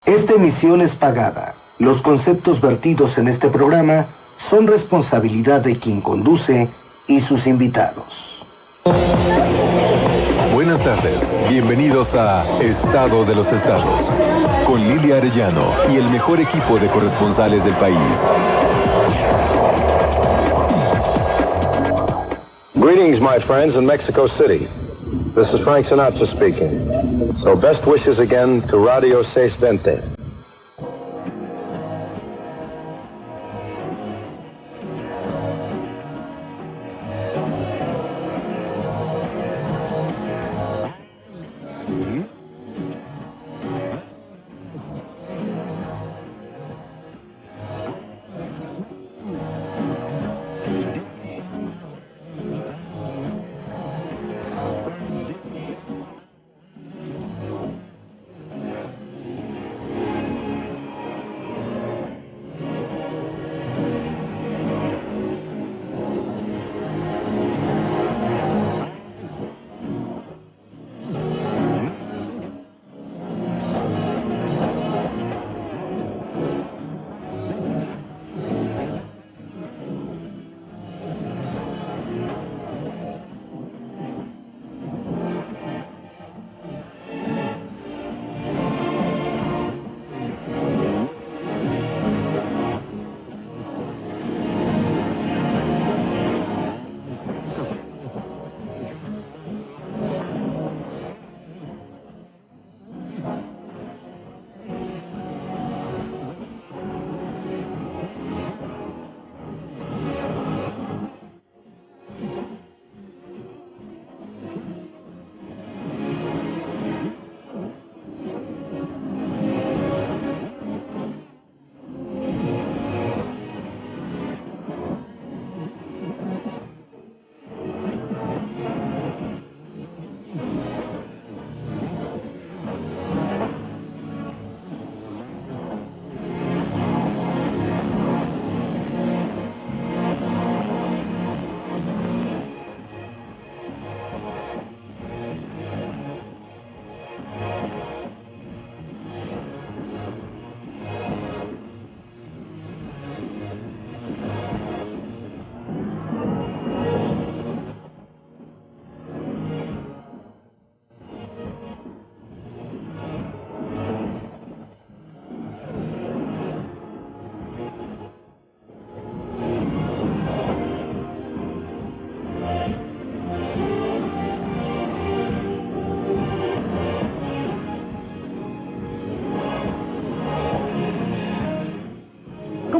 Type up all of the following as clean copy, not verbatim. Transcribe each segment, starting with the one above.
Esta emisión es pagada. Los conceptos vertidos en este programa son responsabilidad de quien conduce y sus invitados. Buenas tardes, bienvenidos a Estado de los Estados, con Lilia Arellano y el mejor equipo de corresponsales del país. Greetings, my friends, in Mexico City. This is Frank Sinatra speaking. So best wishes again to Radio 620.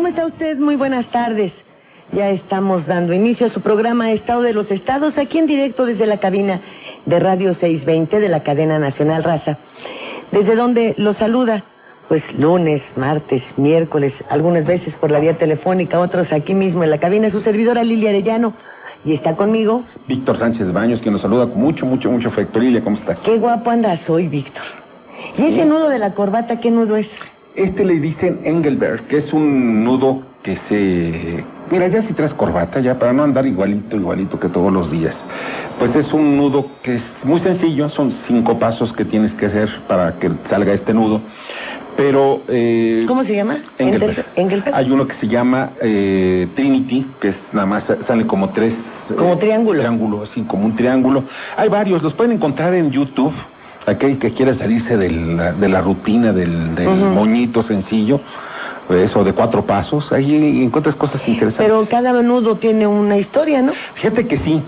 ¿Cómo está usted? Muy buenas tardes. Ya estamos dando inicio a su programa Estado de los Estados, aquí en directo desde la cabina de Radio 620 de la cadena nacional Raza, desde donde los saluda, pues lunes, martes, miércoles, algunas veces por la vía telefónica, otros aquí mismo en la cabina, su servidora Lilia Arellano, y está conmigo Víctor Sánchez Baños, que nos saluda con mucho afecto. Lilia, ¿cómo estás? Qué guapo andas hoy, Víctor. ¿Y ese nudo de la corbata, qué nudo es? Este le dicen Engelberg, que es un nudo que se... Mira, ya si traes corbata, ya para no andar igualito que todos los días. Pues es un nudo que es muy sencillo, son 5 pasos que tienes que hacer para que salga este nudo. Pero... ¿Cómo se llama? Engelberg. Engelberg. Hay uno que se llama Trinity, que es nada más, sale como 3... Como triángulo. Triángulo, así como un triángulo. Hay varios, los pueden encontrar en YouTube. Aquel que quiere salirse de la rutina del moñito sencillo, eso de 4 pasos, ahí encuentras cosas interesantes. Pero cada nudo tiene una historia, ¿no? Fíjate que sí.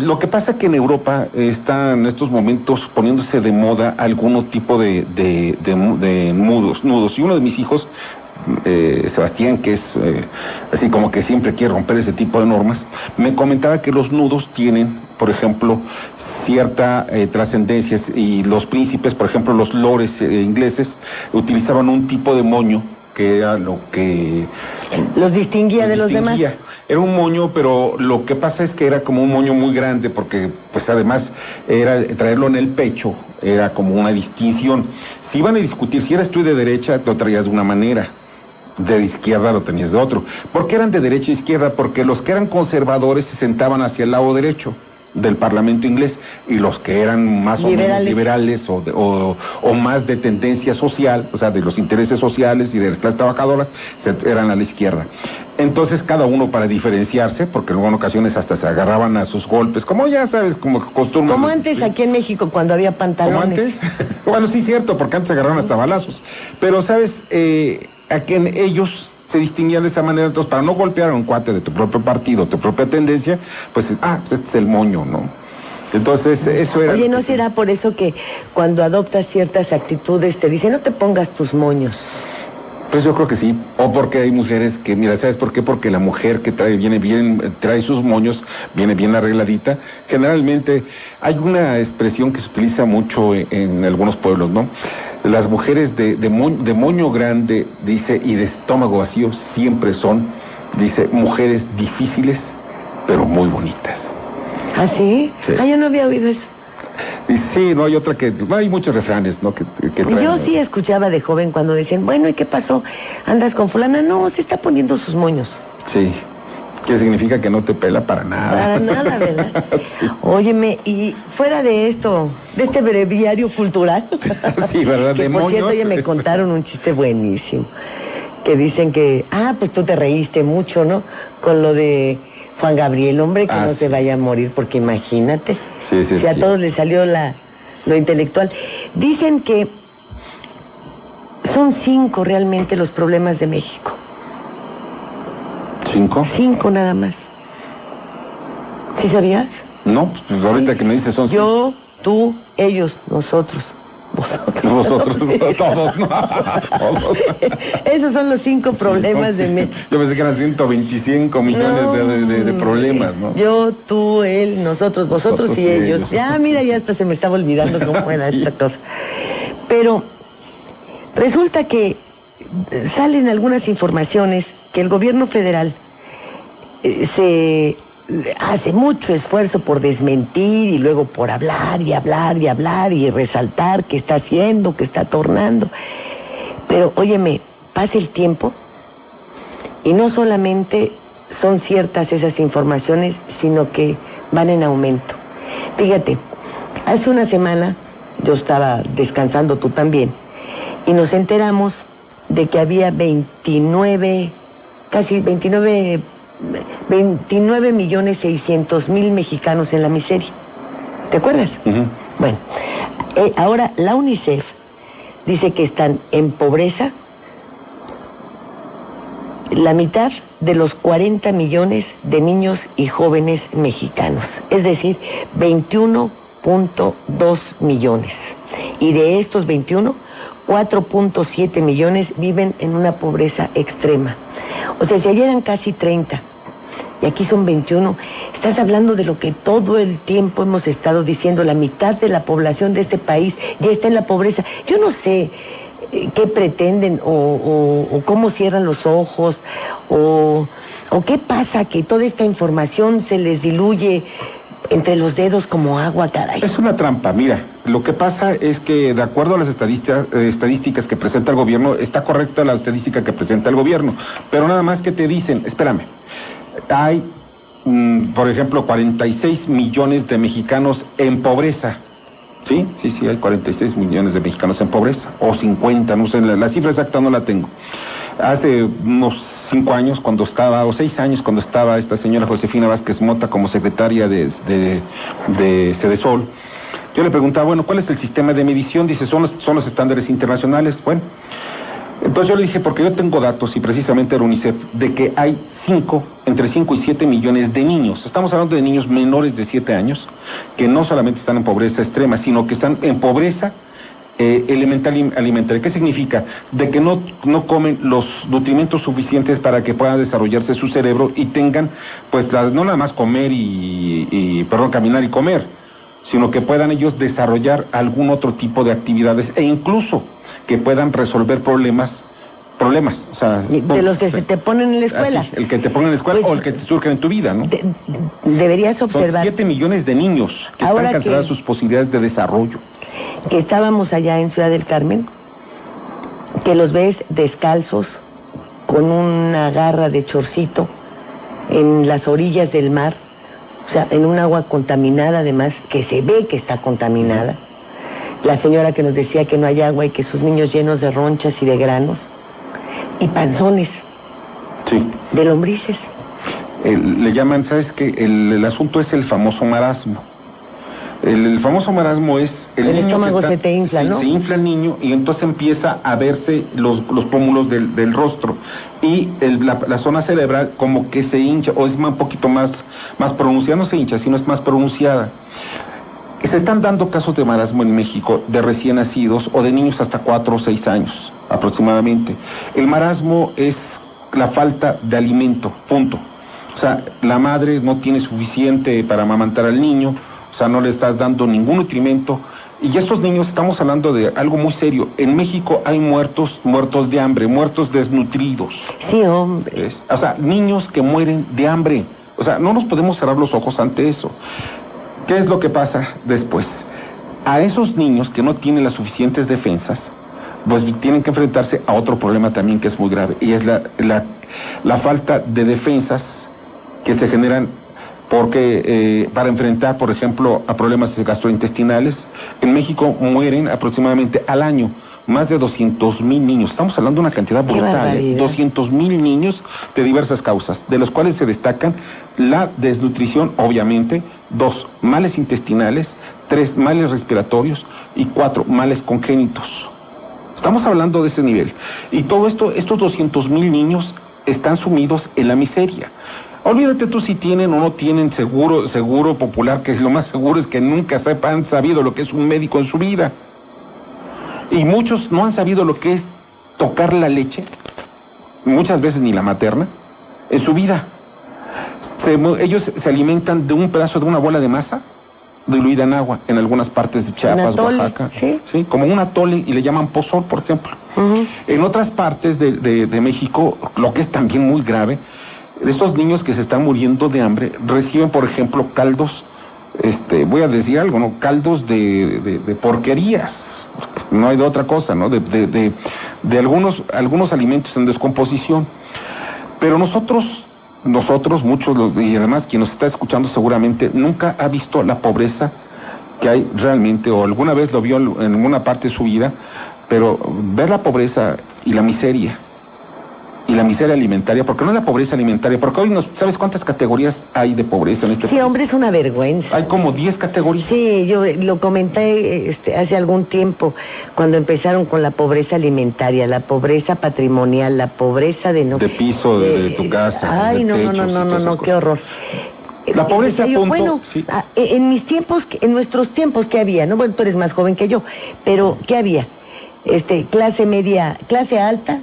Lo que pasa es que en Europa está en estos momentos poniéndose de moda algún tipo de nudos. Y uno de mis hijos, Sebastián, que es así como que siempre quiere romper ese tipo de normas, me comentaba que los nudos tienen, por ejemplo, cierta trascendencia, y los príncipes, por ejemplo, los lores ingleses, utilizaban un tipo de moño que era lo que los distinguía de los demás. Era un moño, pero lo que pasa es que era como un moño muy grande, porque pues además era traerlo en el pecho, era como una distinción. Si iban a discutir, si eras tú de derecha, te lo traías de una manera, de izquierda lo tenías de otro. ¿Por qué eran de derecha e izquierda? Porque los que eran conservadores se sentaban hacia el lado derecho del Parlamento inglés, y los que eran más o menos liberales o más de tendencia social, o sea, de los intereses sociales y de las clases trabajadoras, eran a la izquierda. Entonces cada uno, para diferenciarse, porque luego en ocasiones hasta se agarraban a sus golpes, como ya sabes, como costumbre. Como antes aquí en México, cuando había pantalones. ¿Como antes? Bueno, sí, cierto, porque antes se agarraron hasta balazos. Pero, ¿sabes? Aquí ellos se distinguían de esa manera. Entonces, para no golpear a un cuate de tu propio partido, tu propia tendencia, pues, pues este es el moño, ¿no? Entonces, eso era... Oye, ¿no será por eso que cuando adoptas ciertas actitudes te dicen, no te pongas tus moños? Pues yo creo que sí, o porque hay mujeres que, mira, ¿sabes por qué? Porque la mujer que trae sus moños, viene bien arregladita. Generalmente hay una expresión que se utiliza mucho en algunos pueblos, ¿no? Las mujeres de moño grande, dice, y de estómago vacío, siempre son, dice, mujeres difíciles, pero muy bonitas. ¿Ah, sí? Sí. Ah, yo no había oído eso. Y sí, no hay otra que... Hay muchos refranes, ¿no? Que traen, yo sí escuchaba de joven cuando decían, bueno, ¿y qué pasó? ¿Andas con fulana? No, se está poniendo sus moños. Sí, que significa que no te pela para nada. Para nada, ¿verdad? Sí. Óyeme, y fuera de esto, de este breviario cultural... Sí, ¿verdad? Que, De por moños... cierto, oye, me contaron un chiste buenísimo. Que dicen que... pues tú te reíste mucho, ¿no? Con lo de... Juan Gabriel, hombre, que no se vaya a morir, porque imagínate, si a todos les salió lo intelectual. Dicen que son 5 realmente los problemas de México. ¿5? 5 nada más. ¿Sí sabías? No, pues ahorita que me dices son 5. Yo, tú, ellos, nosotros. Vosotros, todos, ¿no? Todos. Esos son los 5 problemas de México. Yo pensé que eran 125 millones de problemas, ¿no? Yo, tú, él, nosotros, vosotros y ellos. Ya, mira, ya hasta se me estaba olvidando cómo era esta cosa. Pero resulta que salen algunas informaciones que el gobierno federal se hace mucho esfuerzo por desmentir y luego por hablar y hablar y hablar y resaltar que está haciendo, que está tornando. Pero, óyeme, pasa el tiempo y no solamente son ciertas esas informaciones, sino que van en aumento. Fíjate, hace una semana yo estaba descansando, tú también, y nos enteramos de que había 29.600.000 mexicanos en la miseria. ¿Te acuerdas? Uh-huh. Bueno, ahora la UNICEF dice que están en pobreza la mitad de los 40 millones de niños y jóvenes mexicanos, es decir, 21.2 millones. Y de estos 21, 4.7 millones viven en una pobreza extrema. O sea, si ayer eran casi 30 y aquí son 21, estás hablando de lo que todo el tiempo hemos estado diciendo, la mitad de la población de este país ya está en la pobreza. Yo no sé qué pretenden o cómo cierran los ojos o qué pasa que toda esta información se les diluye entre los dedos como agua, caray. Es una trampa, mira, lo que pasa es que de acuerdo a las estadísticas que presenta el gobierno, está correcta la estadística que presenta el gobierno, pero nada más que te dicen, espérame, hay, por ejemplo, 46 millones de mexicanos en pobreza. Sí, hay 46 millones de mexicanos en pobreza, o 50, no sé, la cifra exacta no la tengo. Hace unos 5 años, o 6 años, cuando estaba esta señora Josefina Vázquez Mota como secretaria de Sedesol, yo le preguntaba, bueno, ¿cuál es el sistema de medición? Dice, son los estándares internacionales. Bueno, entonces yo le dije, porque yo tengo datos, y precisamente era UNICEF, de que hay entre 5 y 7 millones de niños. Estamos hablando de niños menores de 7 años, que no solamente están en pobreza extrema, sino que están en pobreza elemental alimentaria. ¿Qué significa? De que no comen los nutrimentos suficientes para que pueda desarrollarse su cerebro y tengan, pues, no nada más comer caminar y comer, sino que puedan ellos desarrollar algún otro tipo de actividades e incluso que puedan resolver problemas, o sea... De los que se te ponen en la escuela. Así, el que te ponen en la escuela, pues, o el que te surgen en tu vida, ¿no? Deberías observar... Son 7 millones de niños que están canceladas sus posibilidades de desarrollo. Que estábamos allá en Ciudad del Carmen, que los ves descalzos, con una garra de chorcito, en las orillas del mar, O sea, en un agua contaminada, además, que se ve que está contaminada. La señora que nos decía que no hay agua y que sus niños llenos de ronchas y de granos. Y panzones. Sí. De lombrices. Le llaman, ¿sabes qué? El asunto es el famoso marasmo. El famoso marasmo es el niño estómago se te infla, ¿no? Se infla el niño y entonces empieza a verse los pómulos del rostro y la zona cerebral como que se hincha o es un poquito más pronunciada, no se hincha, sino es más pronunciada. Se están dando casos de marasmo en México de recién nacidos o de niños hasta 4 o 6 años aproximadamente. El marasmo es la falta de alimento, punto. O sea, la madre no tiene suficiente para amamantar al niño, o sea, no le estás dando ningún nutrimento. Y estos niños, estamos hablando de algo muy serio. En México hay muertos de hambre, muertos desnutridos. Sí, hombre. O sea, niños que mueren de hambre. O sea, no nos podemos cerrar los ojos ante eso. ¿Qué es lo que pasa después? A esos niños que no tienen las suficientes defensas, pues tienen que enfrentarse a otro problema también que es muy grave. Y es la falta de defensas que se generan porque para enfrentar, por ejemplo, a problemas gastrointestinales, en México mueren aproximadamente al año más de 200,000 niños. Estamos hablando de una cantidad brutal, 200,000 niños de diversas causas, de los cuales se destacan la desnutrición, obviamente, 2, males intestinales, 3, males respiratorios y 4, males congénitos. Estamos hablando de ese nivel. Y todo esto, estos 200,000 niños están sumidos en la miseria. Olvídate tú si tienen o no tienen seguro popular, que lo más seguro es que nunca han sabido lo que es un médico en su vida. Y muchos no han sabido lo que es tocar la leche, muchas veces ni la materna, en su vida. Ellos se alimentan de un pedazo de una bola de masa diluida en agua, en algunas partes de Chiapas, Oaxaca. ¿Sí? Como un atole, y le llaman pozol, por ejemplo. En otras partes de México, lo que es también muy grave, estos niños que se están muriendo de hambre reciben, por ejemplo, caldos, voy a decir algo, ¿no? Caldos de porquerías, no hay de otra cosa, ¿no? De algunos alimentos en descomposición. Pero nosotros, muchos, y además quien nos está escuchando seguramente, nunca ha visto la pobreza que hay realmente, o alguna vez lo vio en alguna parte de su vida, pero ver la pobreza y la miseria alimentaria, porque no es la pobreza alimentaria, porque hoy ¿sabes cuántas categorías hay de pobreza en este país? Sí, hombre, es una vergüenza. Hay como 10 categorías. Sí, yo lo comenté hace algún tiempo, cuando empezaron con la pobreza alimentaria, la pobreza patrimonial, la pobreza de piso, de tu casa. Ay, no, qué horror. La pobreza, punto. Bueno, sí. En mis tiempos, en nuestros tiempos, ¿qué había? No, bueno, tú eres más joven que yo, pero ¿qué había? Clase media, clase alta,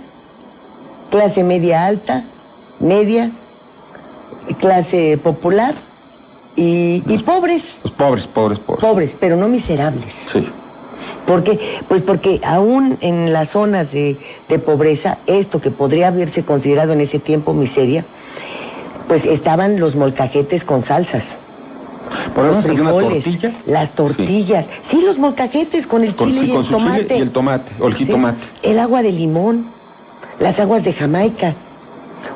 clase media alta, media, clase popular y pobres. Los pobres. Pobres, pero no miserables. Sí. ¿Por qué? Pues porque aún en las zonas de pobreza, esto que podría haberse considerado en ese tiempo miseria, pues estaban los molcajetes con salsas. Los frijoles, las tortillas. Sí, los molcajetes con el chile y el tomate. Chile y el tomate, o el jitomate. Sí, el agua de limón. Las aguas de Jamaica.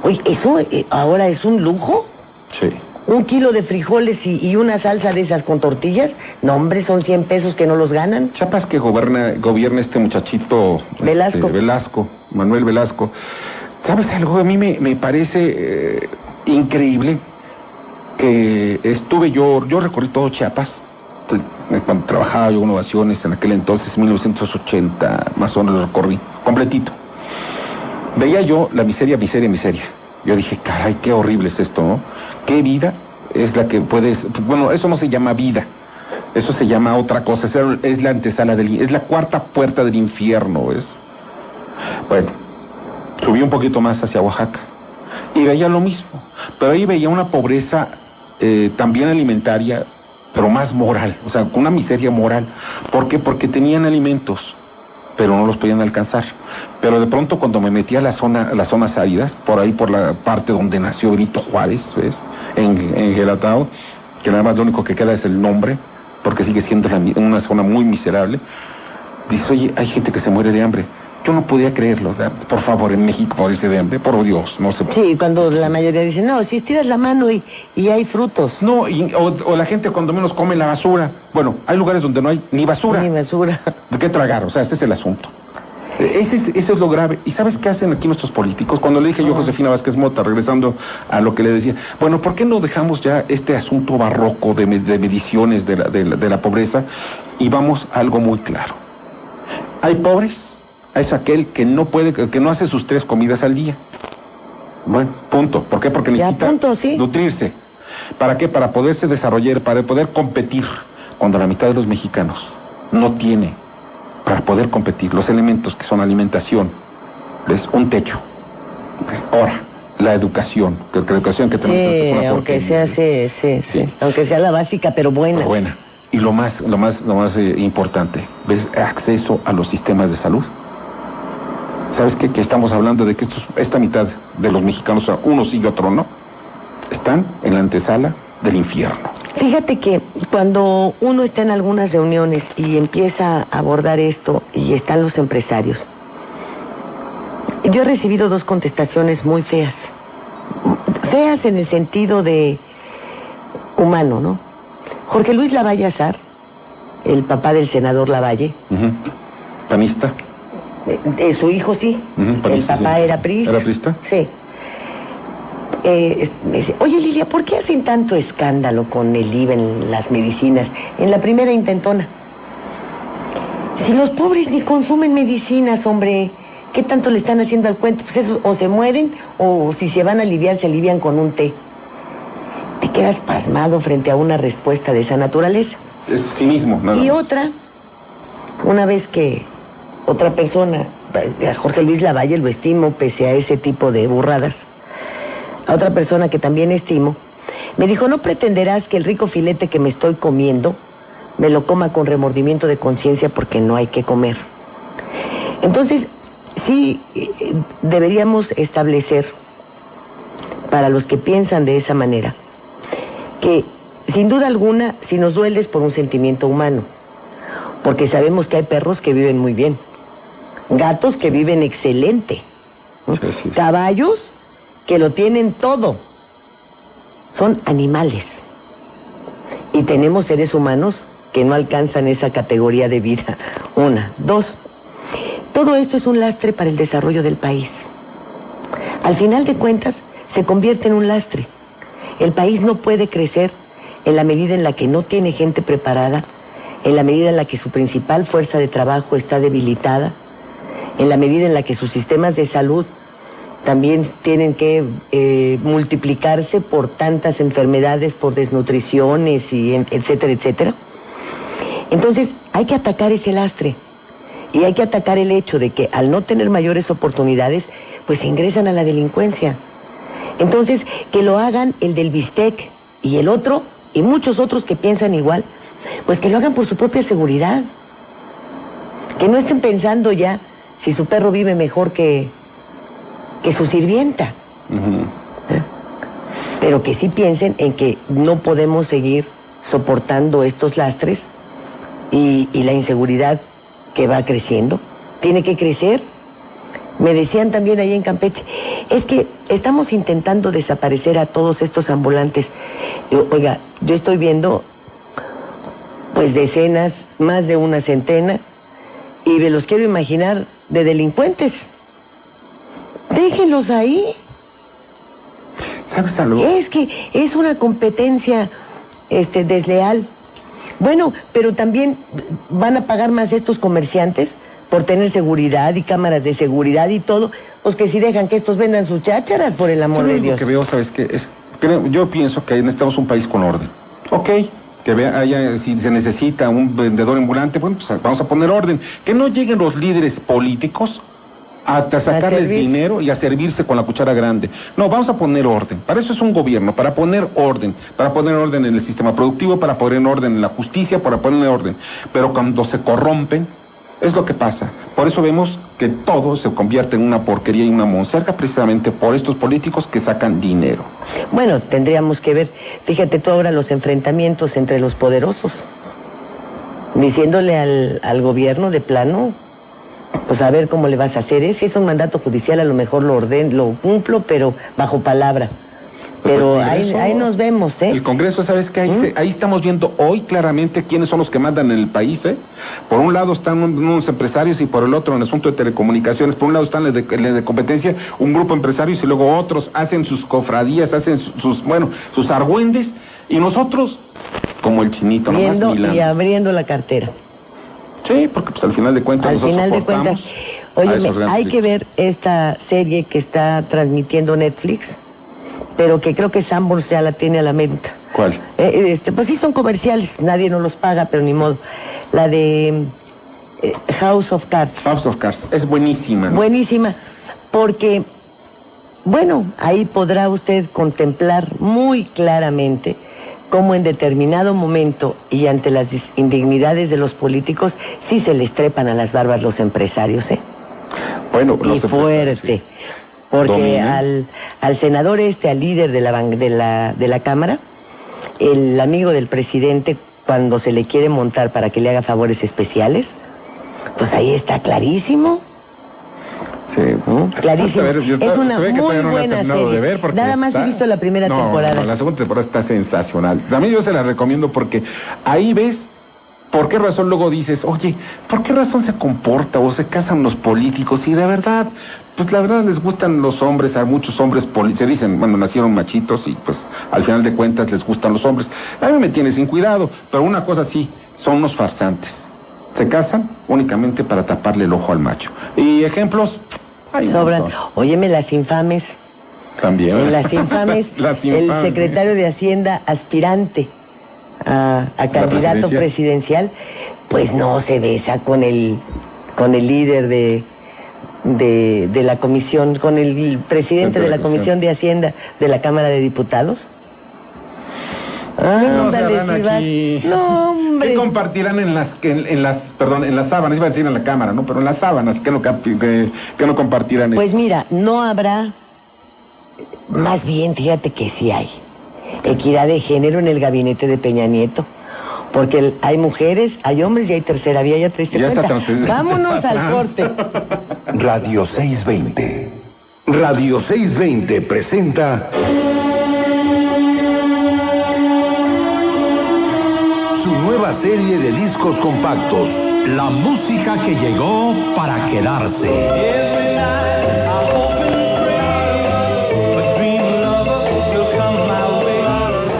Oye, ¿eso ahora es un lujo? Sí. 1 kilo de frijoles y una salsa de esas con tortillas. No, hombre, son 100 pesos que no los ganan. Chiapas, que gobierna este muchachito Velasco. Manuel Velasco. ¿Sabes algo? A mí me parece increíble que yo recorrí todo Chiapas. Cuando trabajaba yo en Ovaciones, en aquel entonces, 1980, más o menos lo recorrí, completito. Veía yo la miseria. Yo dije, caray, qué horrible es esto, ¿no? ¿Qué vida es la que puedes...? Bueno, eso no se llama vida, eso se llama otra cosa, es la antesala es la cuarta puerta del infierno, ¿ves? Bueno, subí un poquito más hacia Oaxaca y veía lo mismo, pero ahí veía una pobreza también alimentaria, pero más moral, o sea, con una miseria moral. ¿Por qué? Porque tenían alimentos, pero no los podían alcanzar. Pero de pronto, cuando me metí a las zonas áridas, por ahí por la parte donde nació Benito Juárez, ¿ves? En Gelatao, que nada más lo único que queda es el nombre, porque sigue siendo una zona muy miserable. Dices, oye, hay gente que se muere de hambre. Yo no podía creerlo, o sea, por favor, en México morirse de hambre, por Dios, no se puede. Sí, cuando la mayoría dice, no, si estiras la mano y hay frutos. No, o la gente cuando menos come la basura. Bueno, hay lugares donde no hay ni basura. Ni basura. ¿De qué tragar? O sea, ese es el asunto. Eso es lo grave. ¿Y sabes qué hacen aquí nuestros políticos? Cuando le dije yo a Josefina Vázquez Mota, regresando a lo que le decía, bueno, ¿por qué no dejamos ya este asunto barroco de mediciones de la pobreza y vamos a algo muy claro? Hay pobres, es aquel que no puede, que no hace sus 3 comidas al día. Bueno, punto. ¿Por qué? Porque necesita nutrirse. ¿Para qué? Para poderse desarrollar, para poder competir, cuando la mitad de los mexicanos no tiene para poder competir los elementos que son alimentación, es un techo, es ahora la educación, que la educación que tenemos es una aunque sea sí, aunque sea la básica, pero buena. Buena. Y lo más importante, ¿ves? Acceso a los sistemas de salud. ¿Sabes qué? Que estamos hablando de que esta mitad de los mexicanos, uno sí y otro no, están en la antesala del infierno. Fíjate que cuando uno está en algunas reuniones y empieza a abordar esto y están los empresarios, yo he recibido 2 contestaciones muy feas. Feas en el sentido de humano, ¿no? Jorge Luis Lavalle Azar, el papá del senador Lavalle. ¿Panista? Su hijo sí. Panista, el papá sí. ¿Era priista? ¿Era priista? Sí. Me dice, oye Lilia, ¿por qué hacen tanto escándalo con el IVA en las medicinas? En la primera intentona. Si los pobres ni consumen medicinas, hombre, ¿qué tanto le están haciendo al cuento? Pues esos o se mueren o si se van a aliviar, se alivian con un té. Te quedas pasmado frente a una respuesta de esa naturaleza. Es cinismo, nada más. Y otra, una vez que otra persona, a Jorge Luis Lavalle lo estimo pese a ese tipo de burradas, a otra persona que también estimo, me dijo, no pretenderás que el rico filete que me estoy comiendo me lo coma con remordimiento de conciencia porque no hay que comer. Entonces, sí deberíamos establecer, para los que piensan de esa manera, que sin duda alguna, si nos duele es por un sentimiento humano, porque sabemos que hay perros que viven muy bien, gatos que viven excelente, Sí. caballos que lo tienen todo, son animales, y tenemos seres humanos que no alcanzan esa categoría de vida. 1, 2, todo esto es un lastre para el desarrollo del país. Al final de cuentas, se convierte en un lastre. El país no puede crecer en la medida en la que no tiene gente preparada, en la medida en la que su principal fuerza de trabajo está debilitada, en la medida en la que sus sistemas de salud también tienen que multiplicarse por tantas enfermedades, por desnutriciones, y etcétera, etcétera. Entonces, hay que atacar ese lastre y hay que atacar el hecho de que al no tener mayores oportunidades, pues se ingresan a la delincuencia. Entonces, que lo hagan el del bistec y el otro, y muchos otros que piensan igual, pues que lo hagan por su propia seguridad. Que no estén pensando ya si su perro vive mejor que su sirvienta. Pero que sí piensen en que no podemos seguir soportando estos lastres y la inseguridad que va creciendo. Tiene que crecer. Me decían también ahí en Campeche, es que estamos intentando desaparecer a todos estos ambulantes. Oiga, yo estoy viendo pues decenas, más de una centena, y me los quiero imaginar de delincuentes. Déjenlos ahí. ¿Sabes algo? Es que es una competencia desleal. Bueno, pero también van a pagar más estos comerciantes por tener seguridad y cámaras de seguridad y todo, pues que si dejan que estos vendan sus chácharas, por el amor de Dios. Lo que veo, ¿sabes qué? Yo pienso que necesitamos un país con orden. Ok, que haya, si se necesita un vendedor ambulante, bueno, pues vamos a poner orden. Que no lleguen los líderes políticos a sacarles dinero y a servirse con la cuchara grande. No, vamos a poner orden. Para eso es un gobierno, para poner orden en el sistema productivo, para poner orden en la justicia, para poner orden. Pero cuando se corrompen, es lo que pasa. Por eso vemos que todo se convierte en una porquería y una monserga, precisamente por estos políticos que sacan dinero. Bueno, tendríamos que ver, fíjate tú ahora los enfrentamientos entre los poderosos, diciéndole al gobierno de plano, Pues a ver cómo le vas a hacer, ¿eh? Si es un mandato judicial, a lo mejor lo cumplo, pero bajo palabra. Pero ahí nos vemos, ¿eh? El Congreso, ¿sabes qué? Ahí estamos viendo hoy claramente quiénes son los que mandan en el país, ¿eh? Por un lado están unos empresarios y por el otro en el asunto de telecomunicaciones. Por un lado están los de competencia, un grupo de empresarios y luego otros hacen sus cofradías, hacen sus argüendes, y nosotros, como el chinito, nomás milando. Y abriendo la cartera. Sí, porque pues al final de cuentas oye, hay que ver esta serie que está transmitiendo Netflix, pero que creo que Sanborns ya la tiene a la venta. ¿Cuál? Pues sí, son comerciales, nadie nos los paga, pero ni modo. La de House of Cards. House of Cards, es buenísima, ¿no? Buenísima, porque, bueno, ahí podrá usted contemplar muy claramente cómo en determinado momento y ante las indignidades de los políticos, sí se les trepan a las barbas los empresarios, ¿eh? Bueno, y fuerte. Sí. Porque al senador al líder de la Cámara, el amigo del presidente, cuando se le quiere montar para que le haga favores especiales, pues ahí está clarísimo. Sí, clarísimo. Es una muy buena serie. Nada más he visto la primera temporada. No, la segunda temporada está sensacional. También yo se la recomiendo porque ahí ves por qué razón luego dices, oye, ¿por qué razón se comporta o se casan los políticos? Y de verdad, pues la verdad les gustan los hombres, a muchos hombres se dicen, bueno, nacieron machitos y pues al final de cuentas les gustan los hombres. A mí me tiene sin cuidado, pero una cosa sí, son unos farsantes. Se casan únicamente para taparle el ojo al macho. Y ejemplos sobran. Óyeme, Las Infames. También. En Las Infames, el secretario de Hacienda aspirante a candidato presidencial, pues no se besa con el líder de la comisión, con el presidente de la Comisión de Hacienda de la Cámara de Diputados. No, hombre. ¿Qué compartirán en las sábanas? Iba a decir en la cámara, ¿no? Pero en las sábanas, ¿qué no compartirán? Pues mira, no habrá, más bien, fíjate que sí hay equidad de género en el gabinete de Peña Nieto. Porque hay mujeres, hay hombres y hay tercera vía, ya te diste cuenta. Vámonos al corte. Radio 620. Radio 620 presenta su nueva serie de discos compactos. La música que llegó para quedarse.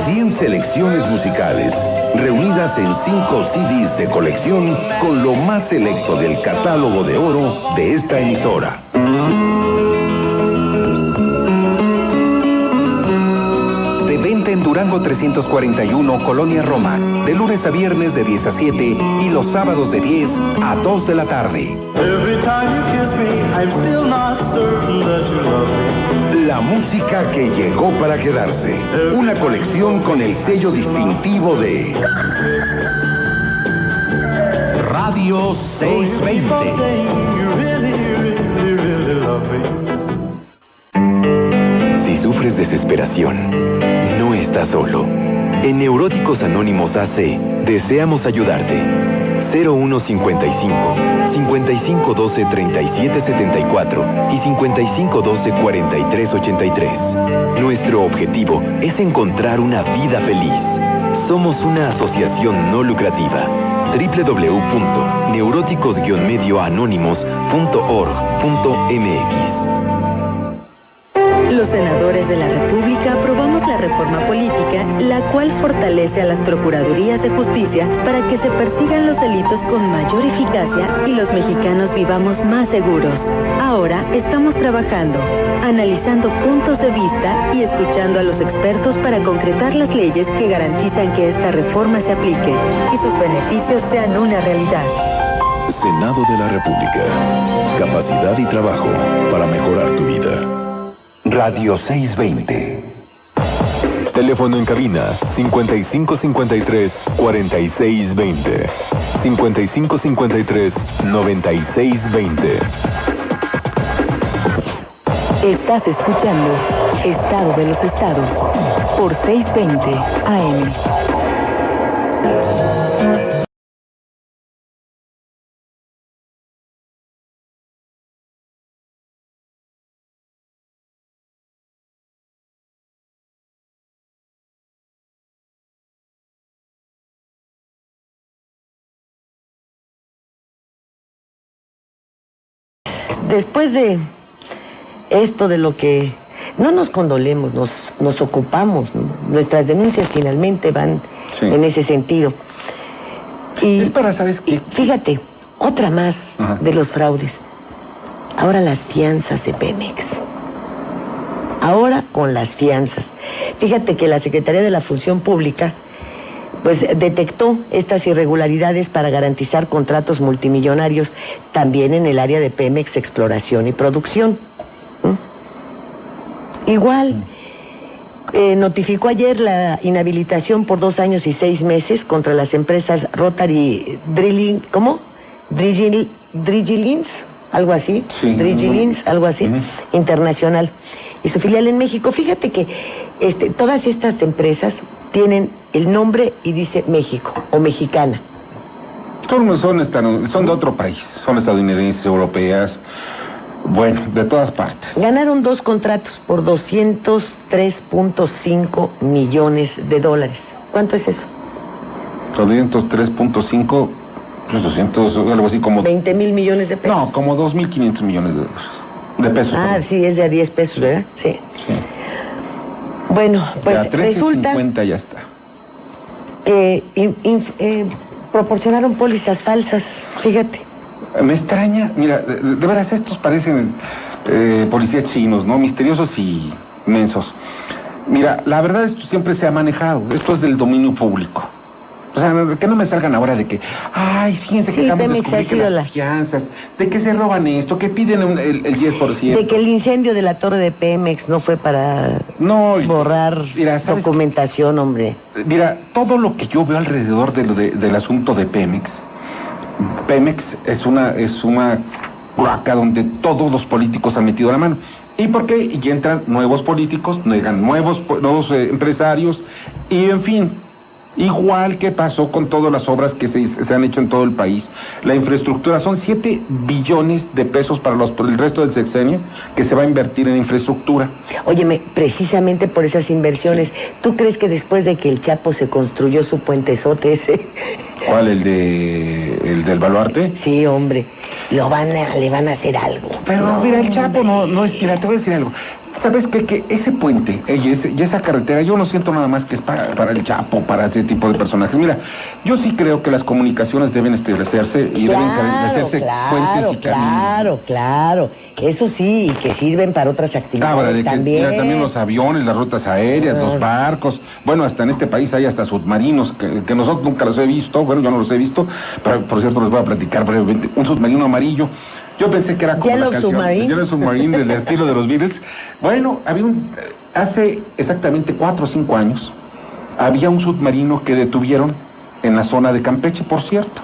100 selecciones musicales, reunidas en 5 CDs de colección con lo más selecto del catálogo de oro de esta emisora. De venta en Durango 341, Colonia Roma, de lunes a viernes de 10 a 7 y los sábados de 10 a 2 de la tarde. La música que llegó para quedarse. Una colección con el sello distintivo de Radio 620. Si sufres desesperación, no estás solo. En Neuróticos Anónimos AC, deseamos ayudarte. 0155 5512 3774 y 5512 4383. Nuestro objetivo es encontrar una vida feliz. Somos una asociación no lucrativa. www.neuróticos-anónimos.org.mx. Los senadores de la República aprobamos la reforma política, la cual fortalece a las Procuradurías de Justicia para que se persigan los delitos con mayor eficacia y los mexicanos vivamos más seguros. Ahora estamos trabajando, analizando puntos de vista y escuchando a los expertos para concretar las leyes que garantizan que esta reforma se aplique y sus beneficios sean una realidad. Senado de la República. Capacidad y trabajo para mejorar tu vida. Radio 620. Teléfono en cabina 5553-4620. 5553-9620. Estás escuchando Estado de los Estados por 620 AM. después de esto de lo que no nos condolemos, nos ocupamos, ¿no? Nuestras denuncias finalmente van en ese sentido. Y es para, ¿sabes qué? Fíjate, otra más de los fraudes. Ahora las fianzas de Pemex. Ahora con las fianzas. Fíjate que la Secretaría de la Función Pública pues detectó estas irregularidades para garantizar contratos multimillonarios también en el área de Pemex Exploración y Producción. Igual, notificó ayer la inhabilitación por 2 años y 6 meses contra las empresas Rotary Drilling, ¿cómo? Drillings, algo así, Drillings, algo así, internacional, y su filial en México. Fíjate que todas estas empresas tienen el nombre y dice México o mexicana. Son de otro país, son estadounidenses, europeas, bueno, de todas partes. Ganaron 2 contratos por 203.5 millones de dólares. ¿Cuánto es eso? 203.5, 200, algo así como... 20 mil millones de pesos. No, como 2.500 millones de dólares. De pesos. Ah, perdón. Sí, es de a 10 pesos, ¿verdad? Sí. Bueno, pues ya, 13, resulta... 50 ya está. Proporcionaron pólizas falsas, fíjate. Me extraña, mira, de veras estos parecen policías chinos, ¿no? Misteriosos y mensos. Mira, la verdad esto siempre se ha manejado, esto es del dominio público. O sea, que no me salgan ahora de que, ay, fíjense que estamos descubriendo las fianzas, de que se roban esto, que piden el 10%. De que el incendio de la torre de Pemex no fue para borrar documentación, hombre. Mira, todo lo que yo veo alrededor del asunto de Pemex es una cloaca donde todos los políticos han metido la mano. ¿Y por qué? Y entran nuevos políticos, llegan nuevos empresarios, y en fin... Igual que pasó con todas las obras que se han hecho en todo el país. La infraestructura, son 7 billones de pesos para el resto del sexenio que se va a invertir en infraestructura. Óyeme, precisamente por esas inversiones, ¿tú crees que después de que el Chapo se construyó su puentezote ese? ¿Cuál? ¿El del Baluarte? Sí, hombre, le van a hacer algo. Pero no, mira, el Chapo no es... Mira, te voy a decir algo. ¿Sabes qué? Que ese puente y esa carretera, yo no siento nada más que es para el Chapo, para ese tipo de personajes. Mira, yo sí creo que las comunicaciones deben establecerse y deben hacerse puentes y caminos. Claro. Eso sí, y que sirven para otras actividades también. Mira, también los aviones, las rutas aéreas, los barcos. Bueno, hasta en este país hay hasta submarinos que nosotros nunca los he visto. Bueno, yo no los he visto, pero por cierto les voy a platicar brevemente. Un submarino amarillo. Yo pensé que era como la canción Yellow Submarine del estilo de los Beatles. Bueno, hace exactamente 4 o 5 años había un submarino que detuvieron en la zona de Campeche, por cierto.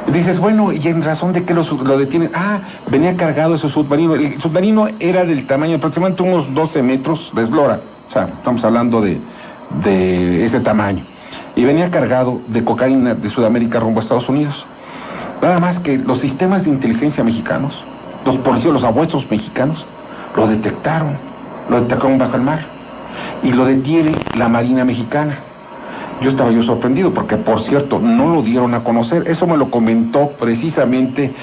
Y dices, bueno, ¿y en razón de qué lo detienen? Ah, venía cargado ese submarino. El submarino era del tamaño aproximadamente unos 12 metros de eslora. O sea, estamos hablando de ese tamaño. Y venía cargado de cocaína de Sudamérica rumbo a Estados Unidos. Nada más que los sistemas de inteligencia mexicanos, los policías, los abuesos mexicanos, lo detectaron bajo el mar y lo detiene la Marina Mexicana. Yo estaba sorprendido porque, por cierto, no lo dieron a conocer. Eso me lo comentó precisamente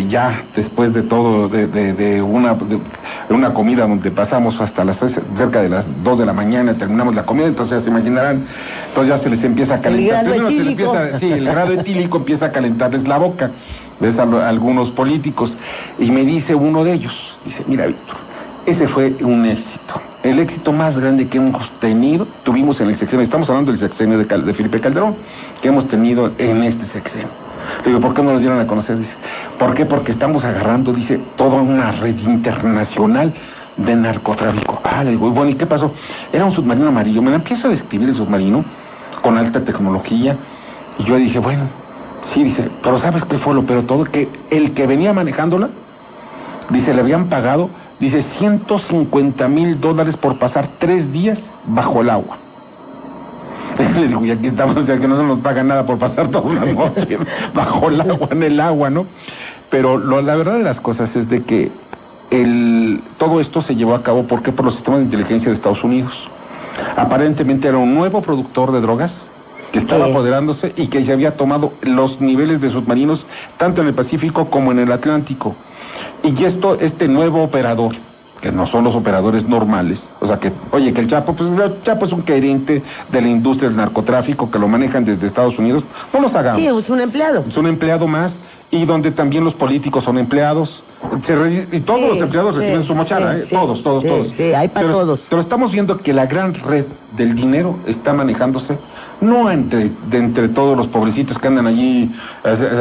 ya después de todo, de una comida donde pasamos hasta cerca de las 2 de la mañana, terminamos la comida, entonces ya se imaginarán, entonces ya se les empieza a calentar. El grado etílico empieza a calentarles la boca, ves a algunos políticos, y me dice uno de ellos, dice, mira, Víctor, ese fue un éxito. El éxito más grande que hemos tuvimos en el sexenio, estamos hablando del sexenio de Felipe Calderón, que hemos tenido en este sexenio. Le digo, ¿por qué no lo dieron a conocer? Dice, ¿por qué? Porque estamos agarrando, dice, toda una red internacional de narcotráfico. Le digo, bueno, ¿y qué pasó? Era un submarino amarillo. Me empiezo a describir el submarino con alta tecnología, y yo dije, bueno, sí, dice, pero ¿sabes qué fue lo peor de todo? Que el que venía manejándola, dice, le habían pagado, dice, $150,000 por pasar 3 días bajo el agua. Le digo, y aquí estamos, o sea, que no se nos paga nada por pasar toda una noche bajo el agua, en el agua, ¿no? Pero la verdad de las cosas es de que todo esto se llevó a cabo, ¿por qué? Por los sistemas de inteligencia de Estados Unidos. Aparentemente era un nuevo productor de drogas que estaba apoderándose y que ya había tomado los niveles de submarinos tanto en el Pacífico como en el Atlántico. Y este nuevo operador, que no son los operadores normales, o sea que, oye, que el Chapo es un gerente de la industria del narcotráfico que lo manejan desde Estados Unidos, no los hagamos. Sí, es un empleado. Es un empleado más, y donde también los políticos son empleados, y todos los empleados reciben su mochada, todos. Sí, hay para todos. Pero estamos viendo que la gran red del dinero está manejándose, no entre todos los pobrecitos que andan allí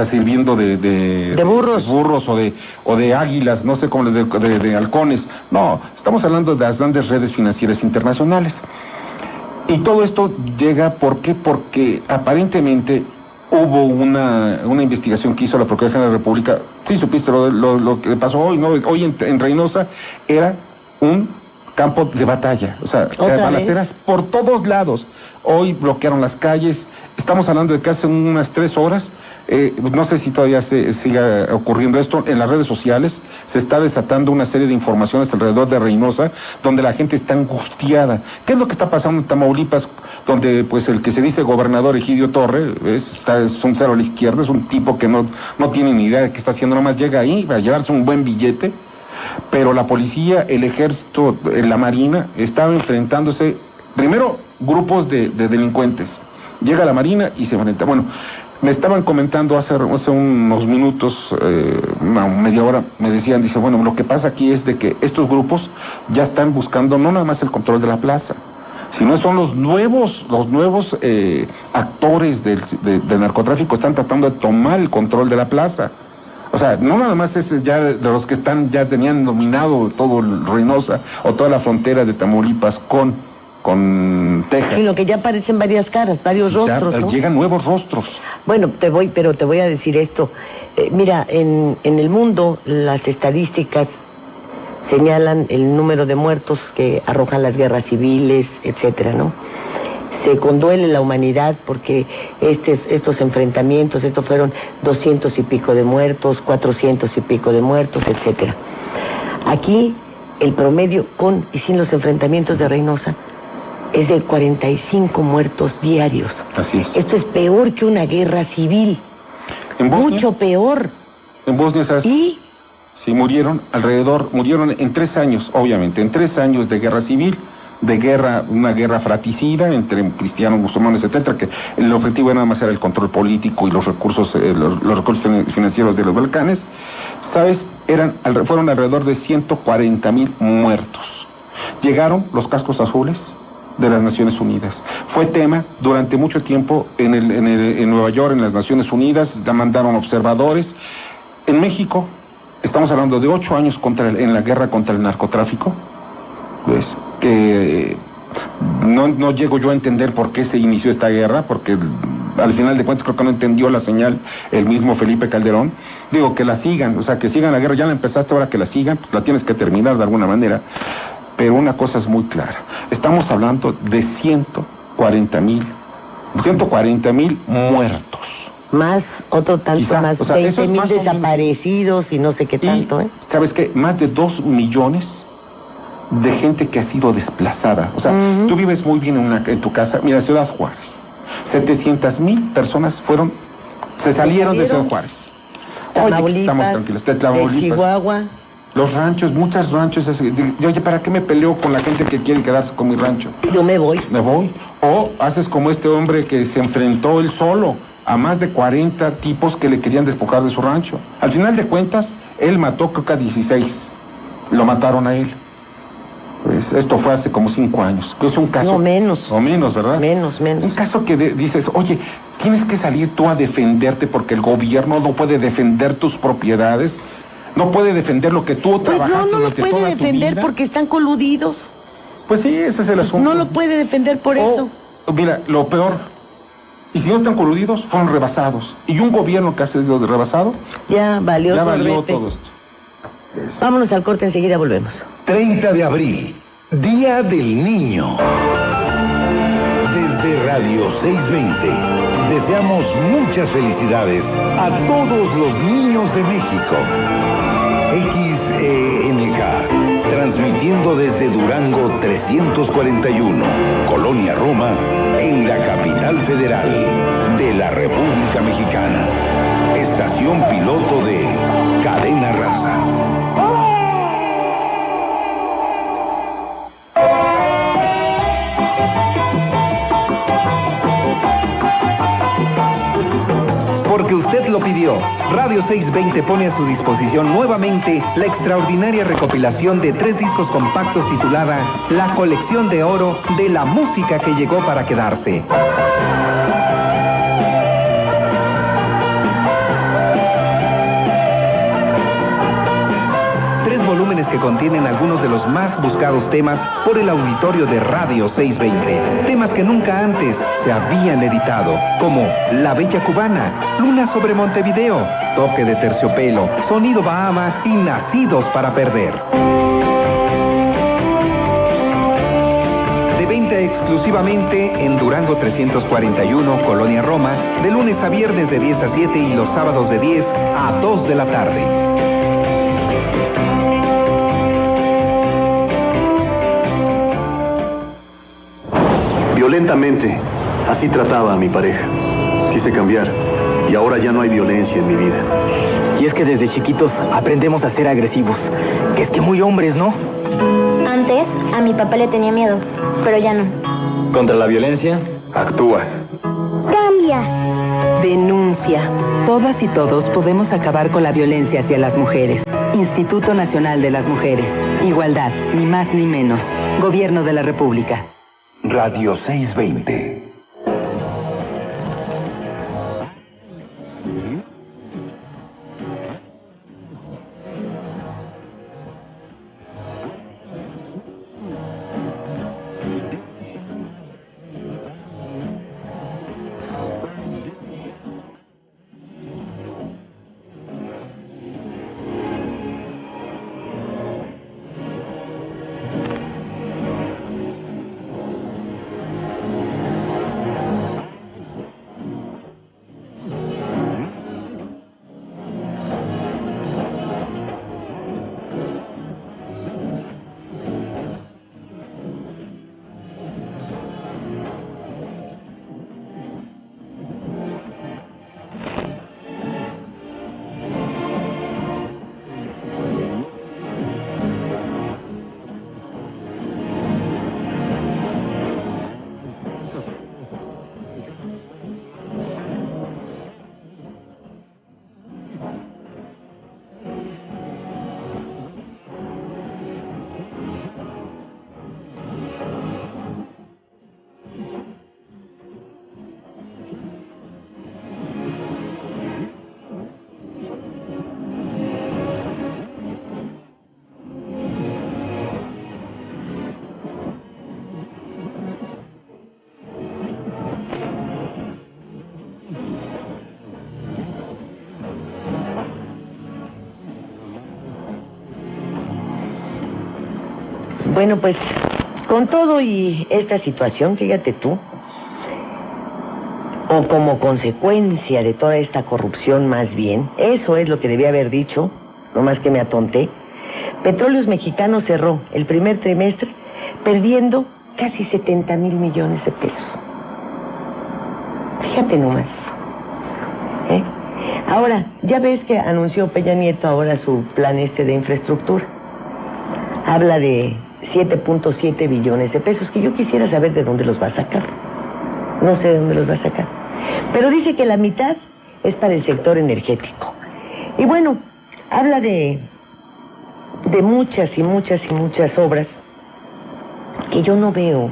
sirviendo de burros o de águilas, no sé cómo, de halcones. No, estamos hablando de las grandes redes financieras internacionales. Y todo esto llega, ¿por qué? Porque aparentemente hubo una investigación que hizo la Procuraduría General de la República. Sí, supiste lo que pasó hoy, ¿no? Hoy en Reynosa era un campo de batalla, o sea, balaceras por todos lados. Hoy bloquearon las calles, estamos hablando de que hace unas 3 horas, no sé si todavía siga ocurriendo esto, en las redes sociales se está desatando una serie de informaciones alrededor de Reynosa, donde la gente está angustiada. ¿Qué es lo que está pasando en Tamaulipas, donde pues el que se dice gobernador Egidio Torre es un cero a la izquierda, es un tipo que no tiene ni idea de qué está haciendo, nomás llega ahí para llevarse un buen billete? Pero la policía, el ejército, la marina, estaban enfrentándose, primero grupos de delincuentes. Llega la marina y se enfrenta. Bueno, me estaban comentando hace unos minutos, media hora, me decían, dice, bueno, lo que pasa aquí es de que estos grupos ya están buscando no nada más el control de la plaza, sino son los nuevos actores del narcotráfico, están tratando de tomar el control de la plaza. O sea, no nada más es ya de los que ya tenían dominado todo el Reynosa o toda la frontera de Tamaulipas con Texas. Sino que ya aparecen varias caras, varios rostros, ¿no? Llegan nuevos rostros. Bueno, te voy a decir esto. Mira, en el mundo las estadísticas señalan el número de muertos que arrojan las guerras civiles, etcétera, ¿no? Se conduele la humanidad porque estos enfrentamientos, estos fueron 200 y pico de muertos, 400 y pico de muertos, etcétera. Aquí el promedio con y sin los enfrentamientos de Reynosa es de 45 muertos diarios. Así es. Esto es peor que una guerra civil. ¿En Bosnia? Mucho peor. En Bosnia, ¿sabes? ¿Y? Sí, murieron en 3 años, obviamente, en 3 años de guerra civil, una guerra fratricida entre cristianos, musulmanes, etcétera, que el objetivo nada más era el control político y los recursos financieros de los Balcanes. ¿Sabes? Fueron alrededor de 140,000 muertos. Llegaron los cascos azules de las Naciones Unidas. Fue tema durante mucho tiempo en Nueva York, en las Naciones Unidas, mandaron observadores. En México, estamos hablando de 8 años en la guerra contra el narcotráfico, pues, que no llego yo a entender por qué se inició esta guerra, porque al final de cuentas creo que no entendió la señal el mismo Felipe Calderón. Digo, que la sigan, o sea, que sigan la guerra, ya la empezaste, ahora que la sigan, pues la tienes que terminar de alguna manera. Pero una cosa es muy clara, estamos hablando de 140,000 muertos. Más, otro tanto, Quizá, más, o sea, 20,000 desaparecidos y no sé qué tanto, ¿Sabes qué? Más de 2 millones de gente que ha sido desplazada. O sea, tú vives muy bien en tu casa. Mira, Ciudad Juárez, 700,000 personas se salieron de Ciudad Juárez. Tamaulipas, estamos tranquilos, de Chihuahua. Los ranchos, muchos ranchos, oye, ¿para qué me peleo con la gente que quiere quedarse con mi rancho? Yo me voy. O haces como este hombre que se enfrentó él solo a más de 40 tipos que le querían despojar de su rancho. Al final de cuentas, él mató creo que a 16. Lo mataron a él. Pues esto fue hace como 5 años. Es un caso... No, menos. O menos, ¿verdad? Menos. Un caso que dices, oye, tienes que salir tú a defenderte porque el gobierno no puede defender tus propiedades. No puede defender lo que tú trabajaste no lo durante puede toda tu defender vida. porque están coludidos. Pues sí, ese es el asunto. No lo puede defender por eso. Mira, lo peor, y si no están coludidos, fueron rebasados. Y un gobierno que ha sido rebasado, ya valió todo esto. Vámonos al corte, enseguida volvemos. 30 de abril, Día del Niño. Desde Radio 620, deseamos muchas felicidades a todos los niños de México. XENK, transmitiendo desde Durango 341, Colonia Roma, en la capital federal de la República Mexicana. Estación piloto de Cadena Raza. pidió. Radio 620 pone a su disposición nuevamente la extraordinaria recopilación de 3 discos compactos titulada La colección de oro de la música que llegó para quedarse. Volúmenes que contienen algunos de los más buscados temas por el auditorio de Radio 620. Temas que nunca antes se habían editado, como La Bella Cubana, Luna sobre Montevideo, Toque de Terciopelo, Sonido Bahama y Nacidos para Perder. De venta exclusivamente en Durango 341, Colonia Roma, de lunes a viernes de 10 a 7 y los sábados de 10 a 2 de la tarde. Violentamente, así trataba a mi pareja. Quise cambiar y ahora ya no hay violencia en mi vida. Y es que desde chiquitos aprendemos a ser agresivos. Que es que muy hombres, ¿no? Antes a mi papá le tenía miedo, pero ya no. Contra la violencia, actúa. Cambia. Denuncia. Todas y todos podemos acabar con la violencia hacia las mujeres. Instituto Nacional de las Mujeres. Igualdad, ni más ni menos. Gobierno de la República. Radio 620. Bueno, pues, con todo y esta situación, fíjate tú, o como consecuencia de toda esta corrupción más bien, eso es lo que debía haber dicho, no más que me atonté, Petróleos Mexicanos cerró el primer trimestre perdiendo casi 70,000 millones de pesos. Fíjate nomás. Ahora, ya ves que anunció Peña Nieto ahora su plan de infraestructura. Habla de 7.7 billones de pesos, que yo quisiera saber de dónde los va a sacar. No sé de dónde los va a sacar. Pero dice que la mitad es para el sector energético. Y bueno, habla de muchas y muchas y muchas obras que yo no veo.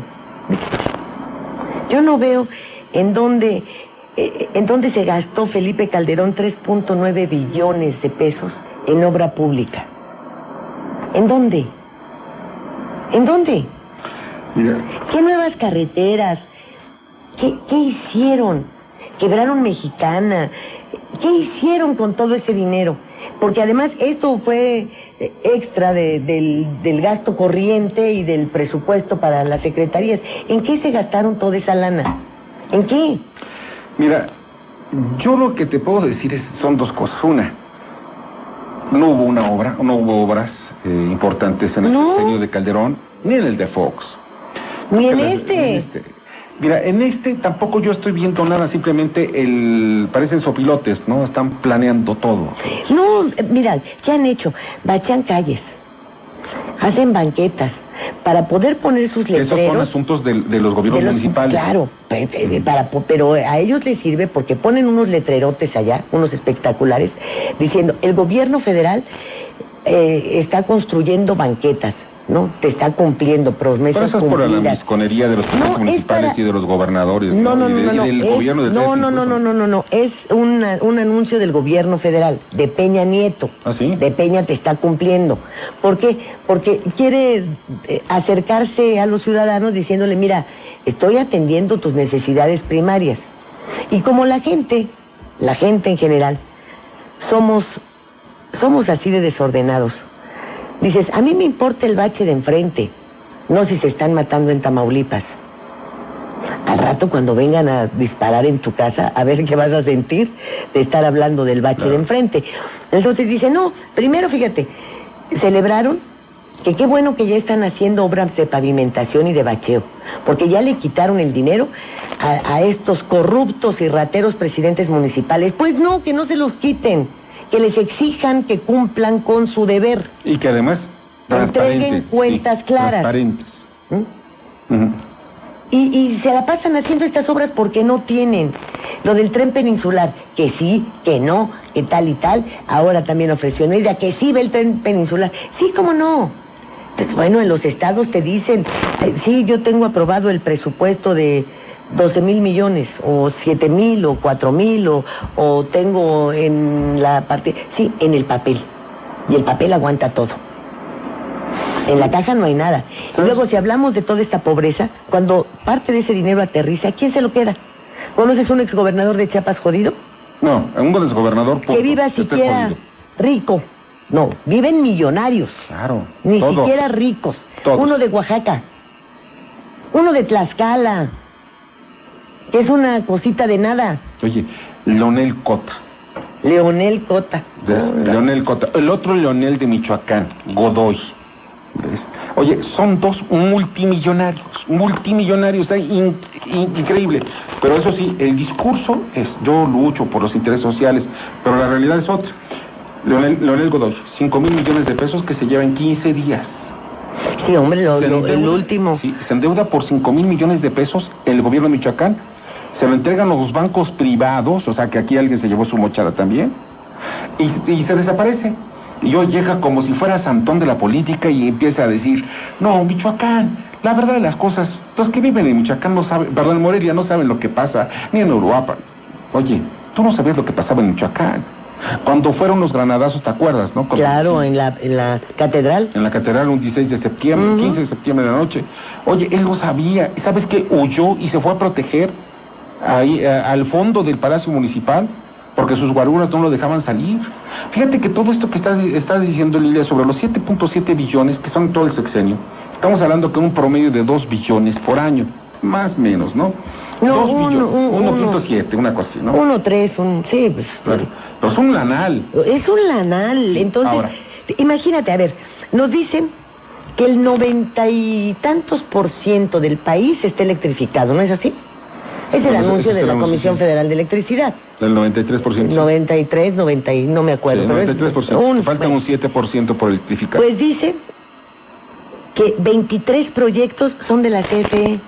Yo no veo en dónde se gastó Felipe Calderón 3.9 billones de pesos en obra pública. ¿En dónde? ¿En dónde? Mira. ¿Qué nuevas carreteras? ¿Qué hicieron? ¿Quebraron Mexicana? ¿Qué hicieron con todo ese dinero? Porque además esto fue extra del gasto corriente y del presupuesto para las secretarías. ¿En qué se gastaron toda esa lana? ¿En qué? Mira, yo lo que te puedo decir son dos cosas. Una, no hubo obras importantes en el sexenio de Calderón, ni en el de Fox. Ni en este. Mira, en este tampoco yo estoy viendo nada, simplemente parecen sopilotes, ¿no? Están planeando todo. No, mira, ¿qué han hecho? Bachan calles, hacen banquetas, para poder poner sus letreros. Esos son asuntos de los gobiernos municipales. Claro, pero a ellos les sirve porque ponen unos letrerotes allá, unos espectaculares, diciendo, el gobierno federal está construyendo banquetas, ¿no? Te está cumpliendo promesas cumplidas. Pero eso es por la misconería de los presidentes municipales y de los gobernadores. No, es un anuncio del gobierno federal, de Peña Nieto. ¿Ah, sí? De Peña te está cumpliendo. ¿Por qué? Porque quiere acercarse a los ciudadanos diciéndole, mira, estoy atendiendo tus necesidades primarias. Y como la gente en general, somos así de desordenados. Dices, a mí me importa el bache de enfrente, no si se están matando en Tamaulipas. Al rato cuando vengan a disparar en tu casa, a ver qué vas a sentir de estar hablando del bache de enfrente. Entonces dice, no, primero fíjate, celebraron que qué bueno que ya están haciendo obras de pavimentación y de bacheo, porque ya le quitaron el dinero a estos corruptos y rateros presidentes municipales. Pues no, que no se los quiten, que les exijan que cumplan con su deber. Y que además entreguen cuentas claras. Transparentes. Y se la pasan haciendo estas obras porque no tienen. Lo del tren peninsular, que sí, que no, que tal y tal. Ahora también ofreció Mérida, que sí ve el tren peninsular. Sí, cómo no. Entonces, bueno, en los estados te dicen, sí, yo tengo aprobado el presupuesto de 12,000 millones, o 7,000, o 4,000, o tengo en la parte... Sí, en el papel. Y el papel aguanta todo. En la caja no hay nada. Y luego, si hablamos de toda esta pobreza, cuando parte de ese dinero aterriza, ¿quién se lo queda? ¿Conoces un exgobernador de Chiapas jodido? No, un exgobernador... Que viva siquiera rico. No, viven millonarios. Claro. Ni siquiera ricos. Todos. Uno de Oaxaca. Uno de Tlaxcala. Que es una cosita de nada. Oye, Leonel Cota. Leonel Cota. Leonel Cota. El otro Leonel de Michoacán, Godoy. ¿Ves? Oye, son dos multimillonarios, increíble. Pero eso sí, el discurso es, yo lucho por los intereses sociales, pero la realidad es otra. Leonel Godoy, 5,000 millones de pesos que se lleva en 15 días. Sí, hombre, el último. Sí, se endeuda por 5,000 millones de pesos el gobierno de Michoacán. Se lo entregan los bancos privados, o sea que aquí alguien se llevó su mochada también, y se desaparece. Y hoy llega como si fuera Santón de la política y empieza a decir, no, Michoacán, la verdad de las cosas, los que viven en Michoacán no saben, perdón, en Morelia no saben lo que pasa, ni en Uruapan. Oye, tú no sabías lo que pasaba en Michoacán. Cuando fueron los granadazos, ¿te acuerdas, no? Claro, en la catedral. En la catedral, un 16 de septiembre, 15 de septiembre de la noche. Oye, él lo sabía. ¿Sabes qué? Huyó y se fue a proteger ahí al fondo del Palacio Municipal, porque sus guaruras no lo dejaban salir. Fíjate que todo esto que estás diciendo, Lilia, sobre los 7.7 billones, que son todo el sexenio, estamos hablando que un promedio de 2 billones por año, más o menos, ¿no? No, 1.7, una cosa así, ¿no? 1.3, sí, pues... Claro. Pero es un lanal. Es un lanal, entonces, ahora, imagínate, a ver, nos dicen que el 90 y tantos % del país está electrificado, ¿no es así? Es el anuncio de la Comisión Federal de Electricidad. Del 93%. 93, 90, no me acuerdo. Sí, 93%. Falta un 7% por electrificar. Pues dice que 23 proyectos son de la CFE.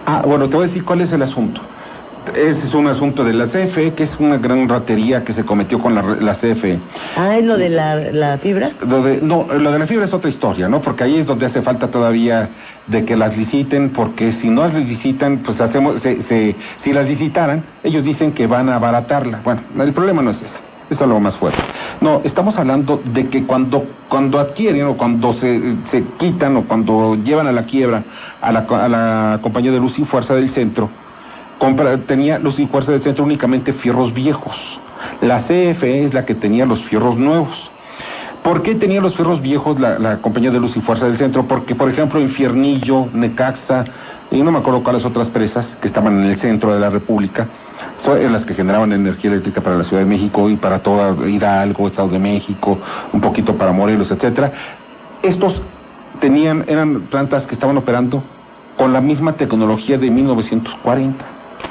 Ah, bueno, te voy a decir cuál es el asunto. Ese es un asunto de la CFE, que es una gran ratería que se cometió con la CFE. Ah, ¿es lo de la fibra? Lo de la fibra es otra historia, ¿no? Porque ahí es donde hace falta todavía de que las liciten, porque si no las licitan, pues si las licitaran, ellos dicen que van a abaratarla. Bueno, el problema no es ese, es algo más fuerte. No, estamos hablando de que cuando adquieren o cuando se quitan o cuando llevan a la quiebra a la compañía de Luz y Fuerza del Centro, tenía Luz y Fuerza del Centro únicamente fierros viejos. La CFE es la que tenía los fierros nuevos. ¿Por qué tenía los fierros viejos la compañía de Luz y Fuerza del Centro? Porque, por ejemplo, Infiernillo, Necaxa, y no me acuerdo cuáles otras presas que estaban en el centro de la República, son las que generaban energía eléctrica para la Ciudad de México y para toda Hidalgo, Estado de México, un poquito para Morelos, etcétera. Estos eran plantas que estaban operando con la misma tecnología de 1940.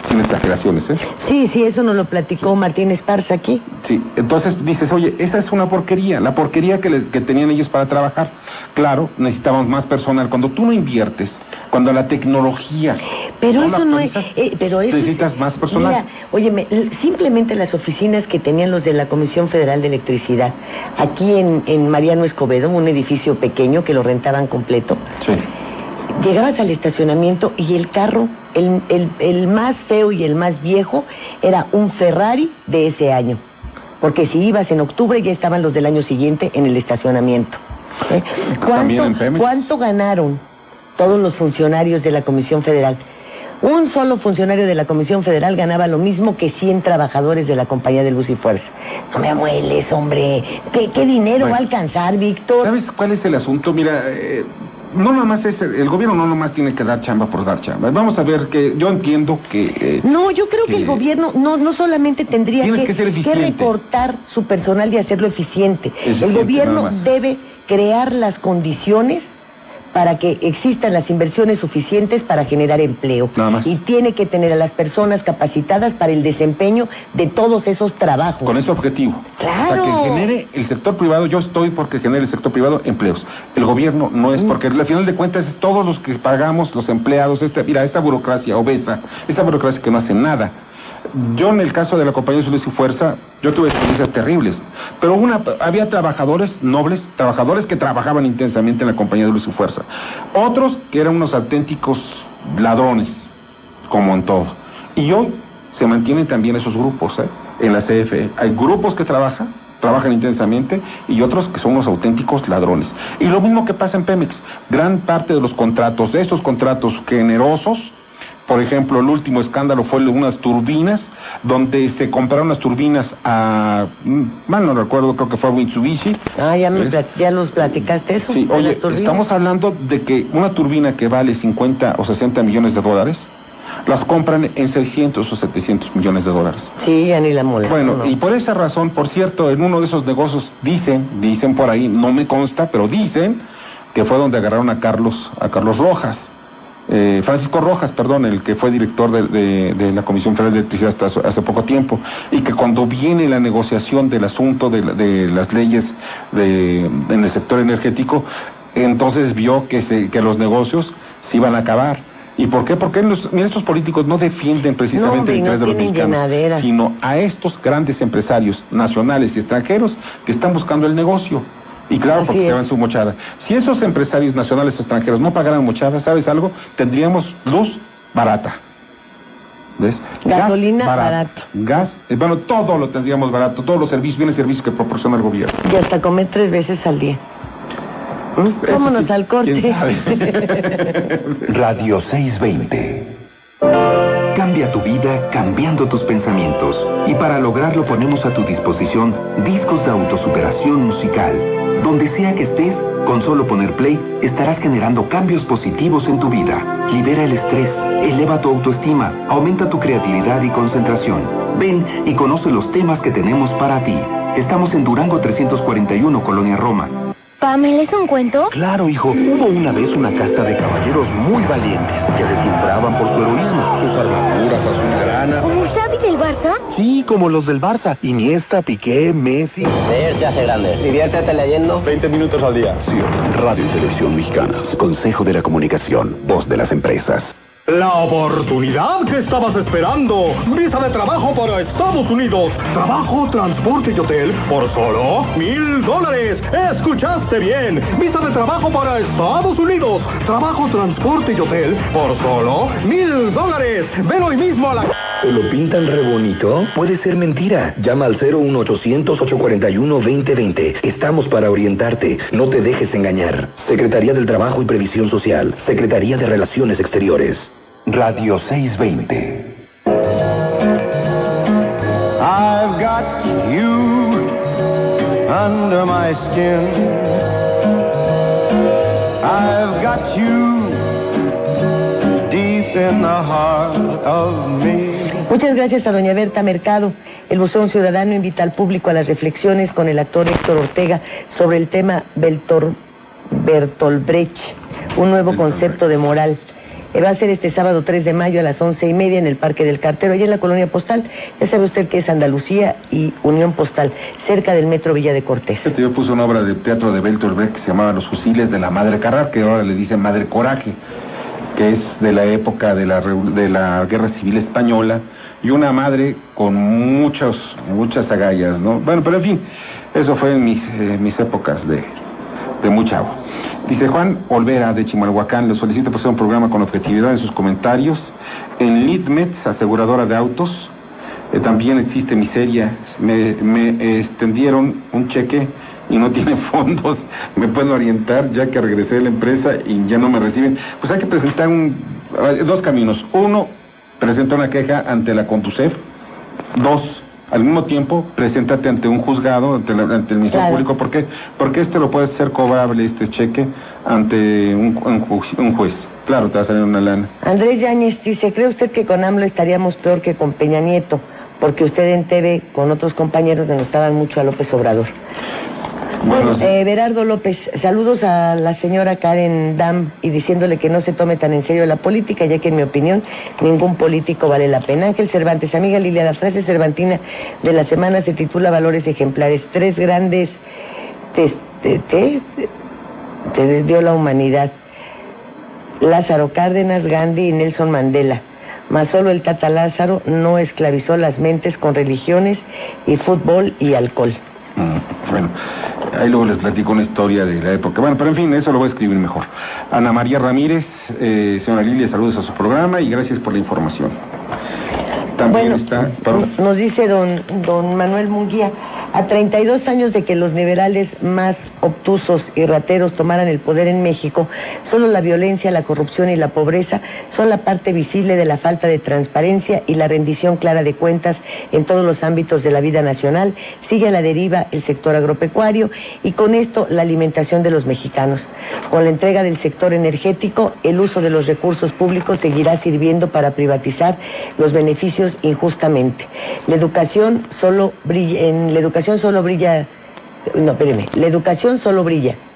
Sin exageraciones, ¿eh? Sí, eso nos lo platicó Martín Esparza aquí. Sí, entonces dices, oye, esa es una porquería, la porquería que tenían ellos para trabajar. Claro, necesitábamos más personal. Cuando tú no inviertes, cuando la tecnología... Pero eso no es... pero eso necesitas más personal. Mira, óyeme, simplemente las oficinas que tenían los de la Comisión Federal de Electricidad, aquí en Mariano Escobedo, un edificio pequeño que lo rentaban completo. Sí. Llegabas al estacionamiento y el carro, el más feo y el más viejo, era un Ferrari de ese año. Porque si ibas en octubre ya estaban los del año siguiente en el estacionamiento. ¿Cuánto ganaron todos los funcionarios de la Comisión Federal? Un solo funcionario de la Comisión Federal ganaba lo mismo que 100 trabajadores de la Compañía de Luz y Fuerza. No me amueles, hombre. ¿Qué dinero va a alcanzar, Víctor? ¿Sabes cuál es el asunto? Mira... no nomás el gobierno no nomás tiene que dar chamba por dar chamba. Vamos a ver que yo entiendo que... no, yo creo que el gobierno no solamente tendría que recortar su personal y hacerlo eficiente. El gobierno debe crear las condiciones para que existan las inversiones suficientes para generar empleo. Nada más. Y tiene que tener a las personas capacitadas para el desempeño de todos esos trabajos. Con ese objetivo. ¡Claro! Para que genere el sector privado, yo estoy porque genere el sector privado empleos. El gobierno no es, porque al final de cuentas es todos los que pagamos, los empleados, mira, esa burocracia obesa, esa burocracia que no hace nada. Yo en el caso de la Compañía de Luz y Fuerza, yo tuve experiencias terribles, pero había trabajadores nobles, trabajadores que trabajaban intensamente en la Compañía de Luz y Fuerza, otros que eran unos auténticos ladrones, como en todo. Y hoy se mantienen también esos grupos, en la CFE. Hay grupos que trabajan intensamente y otros que son unos auténticos ladrones. Y lo mismo que pasa en Pemex, gran parte de los contratos, de estos contratos generosos. Por ejemplo, el último escándalo fue el de unas turbinas, donde se compraron las turbinas a, mal no recuerdo, creo que fue a Mitsubishi. Ya nos platicaste eso. Sí, oye, estamos hablando de que una turbina que vale 50 o 60 millones de dólares, las compran en 600 o 700 millones de dólares. Sí, ya ni la mola. Bueno, no. Y por esa razón, por cierto, en uno de esos negocios dicen por ahí, no me consta, pero dicen que fue donde agarraron a Carlos Rojas. Francisco Rojas, perdón, el que fue director de la Comisión Federal de Electricidad hasta hace poco tiempo, y que cuando viene la negociación del asunto de las leyes en el sector energético, entonces vio que los negocios se iban a acabar. ¿Y por qué? Porque estos políticos no defienden precisamente el interés de los mexicanos, sino a estos grandes empresarios nacionales y extranjeros que están buscando el negocio. Y claro, porque se van su mochada. Si esos empresarios nacionales o extranjeros no pagaran mochada, ¿sabes algo? Tendríamos luz barata. ¿Ves? Gasolina barato. Gas, todo lo tendríamos barato, todos los bienes y servicios que proporciona el gobierno. Y hasta comer 3 veces al día. Vámonos al corte. Radio 620. Cambia tu vida cambiando tus pensamientos. Y para lograrlo ponemos a tu disposición discos de autosuperación musical. Donde sea que estés, con solo poner play, estarás generando cambios positivos en tu vida. Libera el estrés, eleva tu autoestima, aumenta tu creatividad y concentración. Ven y conoce los temas que tenemos para ti. Estamos en Durango 341, Colonia Roma. ¿Pa, me lees un cuento? Claro, hijo. Hubo una vez una casta de caballeros muy valientes que deslumbraban por su heroísmo, sus armaduras azulgrana. ¿Como Xavi del Barça? Sí, como los del Barça. Iniesta, Piqué, Messi. Leer se hace grande. Diviértete leyendo. 20 minutos al día. Radio y Televisión Mexicanas. Consejo de la Comunicación. Voz de las empresas. La oportunidad que estabas esperando. Visa de trabajo para Estados Unidos. Trabajo, transporte y hotel por solo $1,000. Escuchaste bien. Visa de trabajo para Estados Unidos. Trabajo, transporte y hotel por solo $1,000. Ven hoy mismo a la... ¿Te lo pintan re bonito? Puede ser mentira. Llama al 01800-841-2020. Estamos para orientarte. No te dejes engañar. Secretaría del Trabajo y Previsión Social. Secretaría de Relaciones Exteriores. Radio 620. I've got you under my skin. I've got you deep in the heart of me. Muchas gracias a doña Berta Mercado. El Buzón Ciudadano invita al público a las reflexiones con el actor Héctor Ortega sobre el tema Bertolt Brecht, un nuevo concepto de moral. Va a ser este sábado 3 de mayo a las 11:30 en el Parque del Cartero, allá en la Colonia Postal. Ya sabe usted que es Andalucía y Unión Postal, cerca del Metro Villa de Cortés. Yo puse una obra de teatro de Bertolt Brecht que se llamaba Los fusiles de la Madre Carrá, que ahora le dicen Madre Coraje, que es de la época de la Guerra Civil Española, y una madre con muchas agallas, ¿no? Bueno, pero en fin, eso fue en mis épocas de muy chavo. Dice Juan Olvera de Chimalhuacán, le solicito por ser un programa con objetividad en sus comentarios. En Lidmets, aseguradora de autos, también existe miseria. Me extendieron un cheque y no tiene fondos. Me pueden orientar ya que regresé a la empresa y ya no me reciben. Pues hay que presentar dos caminos. Uno, presenta una queja ante la Conducef. Dos, al mismo tiempo, preséntate ante un juzgado, ante el Ministerio Público. ¿Por qué? Porque lo puede ser cobrable, este cheque, ante un juez. Claro, te va a salir una lana. Andrés Yáñez dice, ¿cree usted que con AMLO estaríamos peor que con Peña Nieto? Porque usted en TV, con otros compañeros, denostaban mucho a López Obrador. Bueno, Berardo López, saludos a la señora Karen Dam y diciéndole que no se tome tan en serio la política, ya que en mi opinión ningún político vale la pena. Ángel Cervantes, amiga Lilia, la frase cervantina de la semana se titula Valores ejemplares. 3 grandes te dio la humanidad: Lázaro Cárdenas, Gandhi y Nelson Mandela. Mas solo el Tata Lázaro no esclavizó las mentes con religiones y fútbol y alcohol. Bueno, ahí luego les platico una historia de la época. Bueno, pero en fin, eso lo voy a escribir mejor. Ana María Ramírez, señora Lilia, saludos a su programa y gracias por la información. También nos dice don Manuel Munguía, a 32 años de que los liberales más obtusos y rateros tomaran el poder en México, solo la violencia, la corrupción y la pobreza son la parte visible de la falta de transparencia y la rendición clara de cuentas en todos los ámbitos de la vida nacional. Sigue a la deriva el sector agropecuario y con esto la alimentación de los mexicanos. Con la entrega del sector energético, el uso de los recursos públicos seguirá sirviendo para privatizar los beneficios injustamente. La educación solo brilla,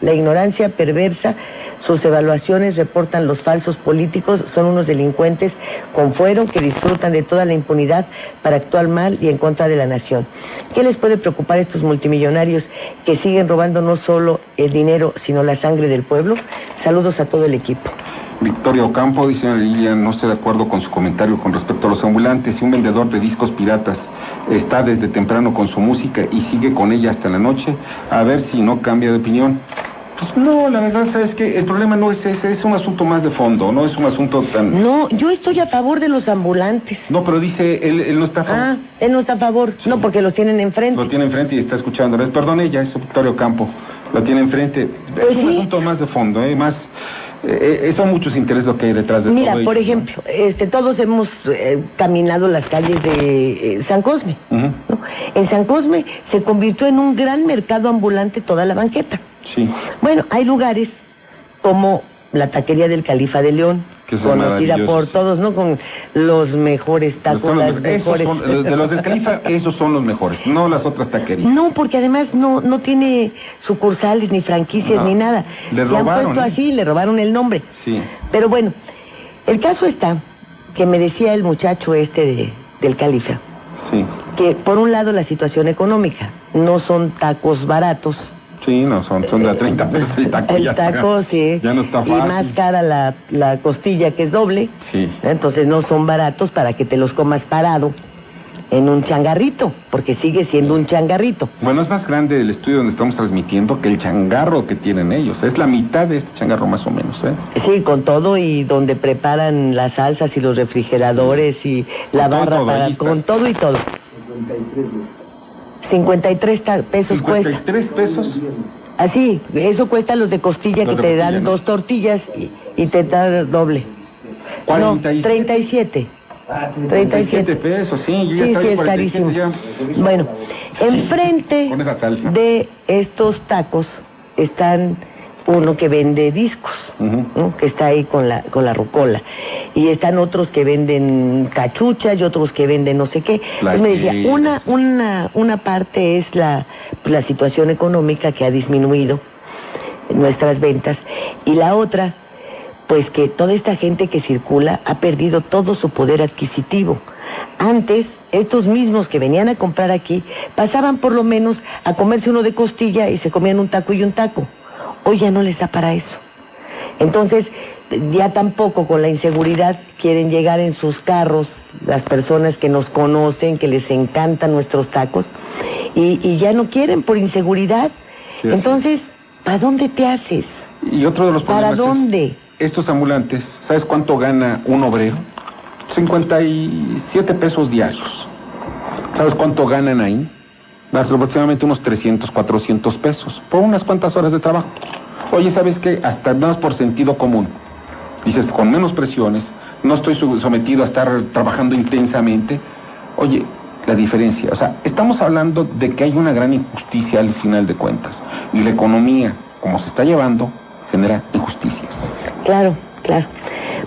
la ignorancia perversa, sus evaluaciones reportan los falsos políticos, son unos delincuentes con fuero que disfrutan de toda la impunidad para actuar mal y en contra de la nación. ¿Qué les puede preocupar a estos multimillonarios que siguen robando no solo el dinero, sino la sangre del pueblo? Saludos a todo el equipo. Victoria Ocampo dice, Lilia, no estoy de acuerdo con su comentario con respecto a los ambulantes. Si un vendedor de discos piratas está desde temprano con su música y sigue con ella hasta la noche, a ver si no cambia de opinión. Pues no, la verdad, ¿sabes qué? El problema no es ese, es un asunto más de fondo, no es un asunto tan... No, yo estoy a favor de los ambulantes. No, pero dice, él no está a favor. Él no está a favor, sí. No, porque los tienen enfrente. Lo tiene enfrente y está escuchando. Perdón, ella es Victoria Ocampo, la tiene enfrente. Pues es un asunto más de fondo, más... son muchos intereses lo que hay detrás de todo ello. Mira, por ejemplo, todos hemos caminado las calles de San Cosme, ¿no? En San Cosme se convirtió en un gran mercado ambulante toda la banqueta. Sí. Bueno, hay lugares como la taquería del Califa de León, conocida por todos, ¿no? Con los mejores tacos, las mejores... de los del Califa, esos son los mejores, no las otras taquerías. No, porque además no tiene sucursales, ni franquicias, ni nada. Se han puesto así, le robaron el nombre. Sí. Pero bueno, el caso está que me decía el muchacho del Califa, sí, que por un lado la situación económica, no son tacos baratos. Sí, no, son de 30 pesos el taco. El taco, sí. Ya no está fácil. Y más cara la costilla, que es doble. Sí. Entonces no son baratos para que te los comas parado en un changarrito, porque sigue siendo un changarrito. Bueno, es más grande el estudio donde estamos transmitiendo que el changarro que tienen ellos. Es la mitad de este changarro más o menos, Sí, con todo y donde preparan las salsas y los refrigeradores y la barra con todo y todo. 53 pesos cuesta. ¿53 pesos? Así, eso cuesta los de costilla que te dan 2 tortillas y te da doble. 47. 37. 37 pesos, sí. Sí, es carísimo. Ya. Bueno, enfrente con esa salsa de estos tacos están uno que vende discos, ¿no? Que está ahí con la rocola. Y están otros que venden cachuchas y otros que venden no sé qué. Entonces me decía, una parte es la situación económica que ha disminuido nuestras ventas, y la otra, pues que toda esta gente que circula ha perdido todo su poder adquisitivo. Antes, estos mismos que venían a comprar aquí, pasaban por lo menos a comerse uno de costilla y se comían un taco y un taco. Hoy ya no les da para eso. Entonces, ya tampoco con la inseguridad quieren llegar en sus carros las personas que nos conocen, que les encantan nuestros tacos, y ya no quieren por inseguridad. Sí, entonces, ¿para dónde te haces? Y otro de los problemas ¿para dónde? Estos ambulantes, ¿sabes cuánto gana un obrero? 57 pesos diarios. ¿Sabes cuánto ganan ahí? Aproximadamente unos 300, 400 pesos por unas cuantas horas de trabajo. Oye, ¿sabes qué? Hasta más por sentido común. Dices, con menos presiones, no estoy sometido a estar trabajando intensamente. Oye, la diferencia, o sea, estamos hablando de que hay una gran injusticia al final de cuentas. Y la economía, como se está llevando, genera injusticias. Claro, claro.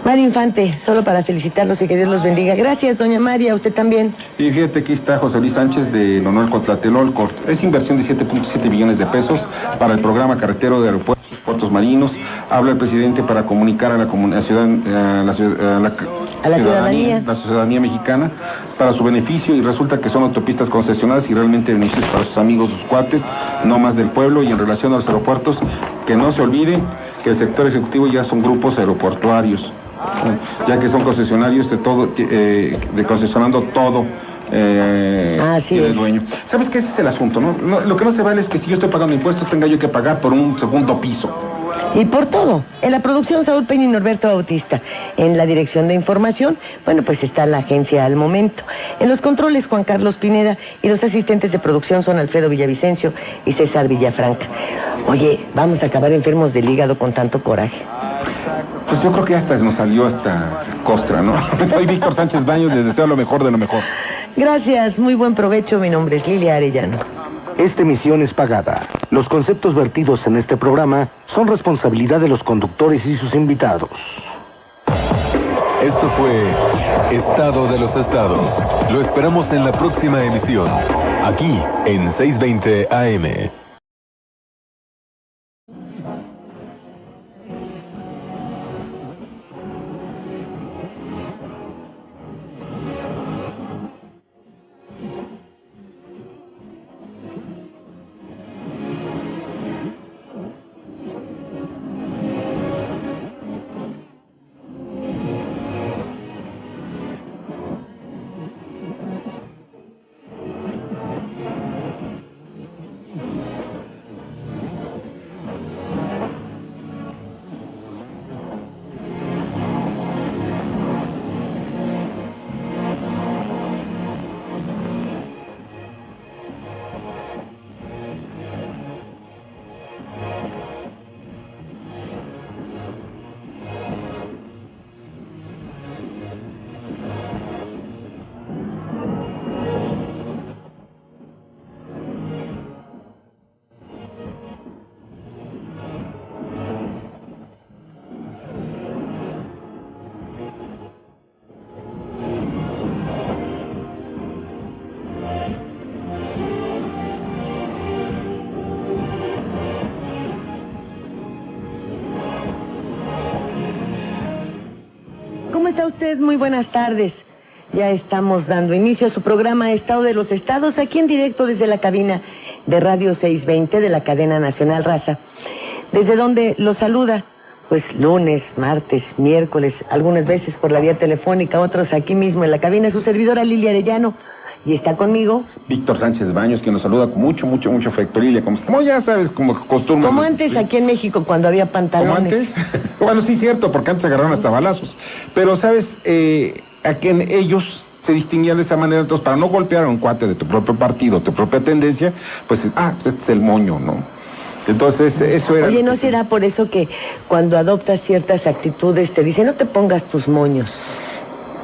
Mario Infante, solo para felicitarlos y que Dios los bendiga. Gracias, doña María, usted también. Y fíjate, aquí está José Luis Sánchez de Leonor Tlatelolco. Es inversión de 7.7 billones de pesos para el programa carretero de aeropuertos, puertos marinos. Habla el presidente para comunicar a la ciudadanía mexicana para su beneficio, y resulta que son autopistas concesionadas y realmente beneficios para sus amigos, sus cuates, no más del pueblo. Y en relación a los aeropuertos, que no se olvide que el sector ejecutivo ya son grupos aeroportuarios, ya que son concesionarios de todo, concesionando todo. Así el es. Dueño. ¿Sabes qué? Ese es el asunto, ¿no? Lo que no se vale es que si yo estoy pagando impuestos, tenga yo que pagar por un segundo piso. Y por todo. En la producción, Saúl Peña y Norberto Bautista. En la dirección de información, bueno, pues está la agencia Al Momento. En los controles, Juan Carlos Pineda, y los asistentes de producción son Alfredo Villavicencio y César Villafranca. Oye, vamos a acabar enfermos del hígado con tanto coraje. Pues yo creo que hasta nos salió hasta costra, ¿no? Soy Víctor Sánchez Baños, les deseo lo mejor de lo mejor. Gracias, muy buen provecho. Mi nombre es Lilia Arellano. Esta emisión es pagada. Los conceptos vertidos en este programa son responsabilidad de los conductores y sus invitados. Esto fue Estado de los Estados. Lo esperamos en la próxima emisión, aquí en 620 AM. ¿Cómo está usted? Muy buenas tardes. Ya estamos dando inicio a su programa Estado de los Estados, aquí en directo desde la cabina de Radio 620 de la cadena nacional Raza, desde donde los saluda, pues lunes, martes, miércoles, algunas veces por la vía telefónica, otros aquí mismo en la cabina, su servidora Lilia Arellano. Y está conmigo Víctor Sánchez Baños, que nos saluda con mucho afecto. Lilia, ¿cómo estás? Como ya sabes, como costumbre. Como antes, ¿sí? Aquí en México, cuando había pantalones. ¿Como antes? Bueno, sí, cierto, porque antes se agarraron hasta balazos. Pero, ¿sabes? Aquí ellos se distinguían de esa manera. Entonces, para no golpear a un cuate de tu propio partido, tu propia tendencia, pues este es el moño, ¿no? Entonces, eso era... Oye, ¿no será por eso que cuando adoptas ciertas actitudes te dicen, no te pongas tus moños?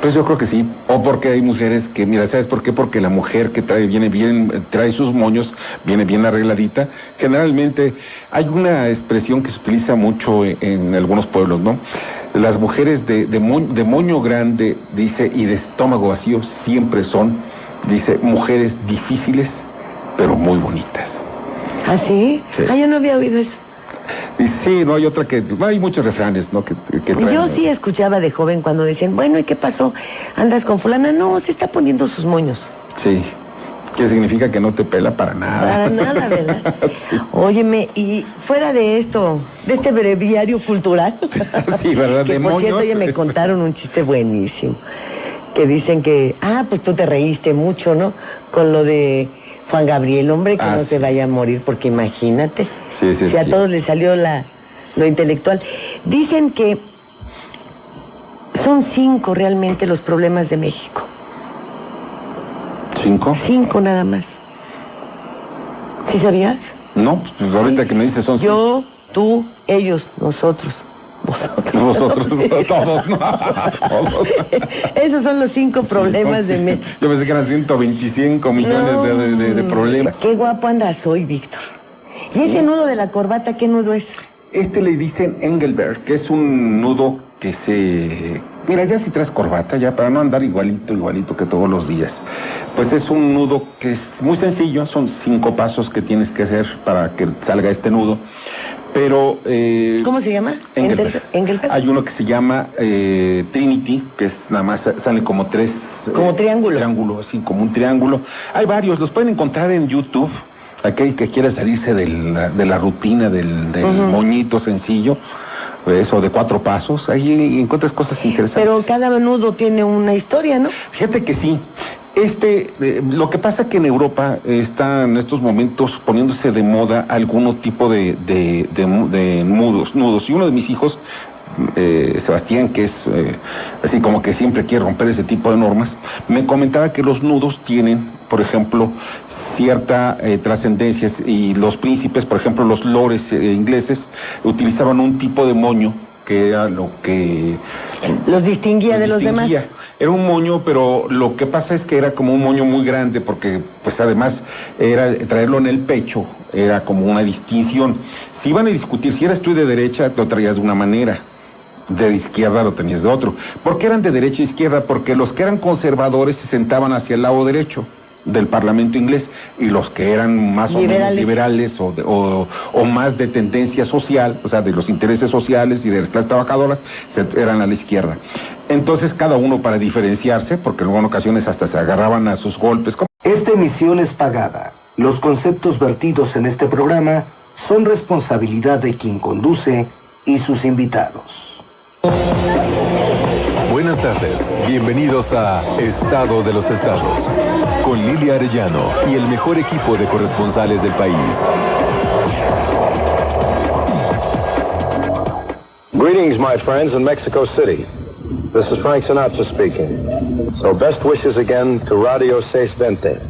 Pues yo creo que sí, o porque hay mujeres que, mira, ¿sabes por qué? Porque la mujer que trae sus moños, viene bien arregladita. Generalmente hay una expresión que se utiliza mucho en algunos pueblos, ¿no? Las mujeres de moño grande, dice, y de estómago vacío, siempre son, dice, mujeres difíciles, pero muy bonitas. ¿Ah, sí? Sí. Ah, yo no había oído eso. Y sí, no hay otra que... Hay muchos refranes, ¿no? Que traen, yo sí escuchaba de joven cuando decían, bueno, ¿y qué pasó? ¿Andas con fulana? No, se está poniendo sus moños. Sí, que significa que no te pela para nada. Para nada, ¿verdad? Sí. Óyeme, y fuera de esto, de este breviario cultural... Sí, ¿verdad? Que de por moños, cierto, oye, me contaron un chiste buenísimo. Que dicen que, pues tú te reíste mucho, ¿no? Con lo de Juan Gabriel, hombre, que no se vaya a morir, porque imagínate, si a todos les salió lo intelectual. Dicen que son 5 realmente los problemas de México. ¿5? 5 nada más. ¿Sí sabías? No, pues ahorita que me dices son 5. Yo, tú, ellos, nosotros. Vosotros, todos, ¿no? Todos. Esos son los 5 problemas de México. Yo pensé que eran 125 millones de problemas. Qué guapo andas hoy, Víctor. ¿Y ese nudo de la corbata, qué nudo es? Le dicen Engelberg, que es un nudo que se... Mira, ya si traes corbata, ya para no andar igualito que todos los días. Pues es un nudo que es muy sencillo, son 5 pasos que tienes que hacer para que salga este nudo. Pero... ¿Cómo se llama? Engelberg. Hay uno que se llama Trinity, que es nada más, sale como 3... Como triángulo. Triángulo, así como un triángulo. Hay varios, los pueden encontrar en YouTube. Aquel que quiera salirse de la rutina del moñito sencillo, eso de 4 pasos, ahí encuentras cosas interesantes. Pero cada nudo tiene una historia, ¿no? Fíjate que sí. Lo que pasa que en Europa está en estos momentos poniéndose de moda algún tipo de nudos. Y uno de mis hijos, Sebastián, que es así como que siempre quiere romper ese tipo de normas, me comentaba que los nudos tienen, por ejemplo, cierta trascendencia, y los príncipes, por ejemplo, los lores ingleses, utilizaban un tipo de moño que era lo que los distinguía de los demás. Era un moño, pero lo que pasa es que era como un moño muy grande, porque pues además era traerlo en el pecho, era como una distinción. Si iban a discutir, si eras tú de derecha, te lo traías de una manera, de izquierda lo tenías de otro. ¿Por qué eran de derecha e izquierda? Porque los que eran conservadores se sentaban hacia el lado derecho del Parlamento inglés, y los que eran más o menos liberales o más de tendencia social, o sea, de los intereses sociales y de las clases trabajadoras, eran a la izquierda. Entonces cada uno, para diferenciarse, porque luego en ocasiones hasta se agarraban a sus golpes. Esta emisión es pagada. Los conceptos vertidos en este programa son responsabilidad de quien conduce y sus invitados. Buenas tardes, bienvenidos a Estado de los Estados, con Lilia Arellano y el mejor equipo de corresponsales del país. Greetings, my friends in Mexico City. This is Frank Sinatra speaking. So best wishes again to Radio 620.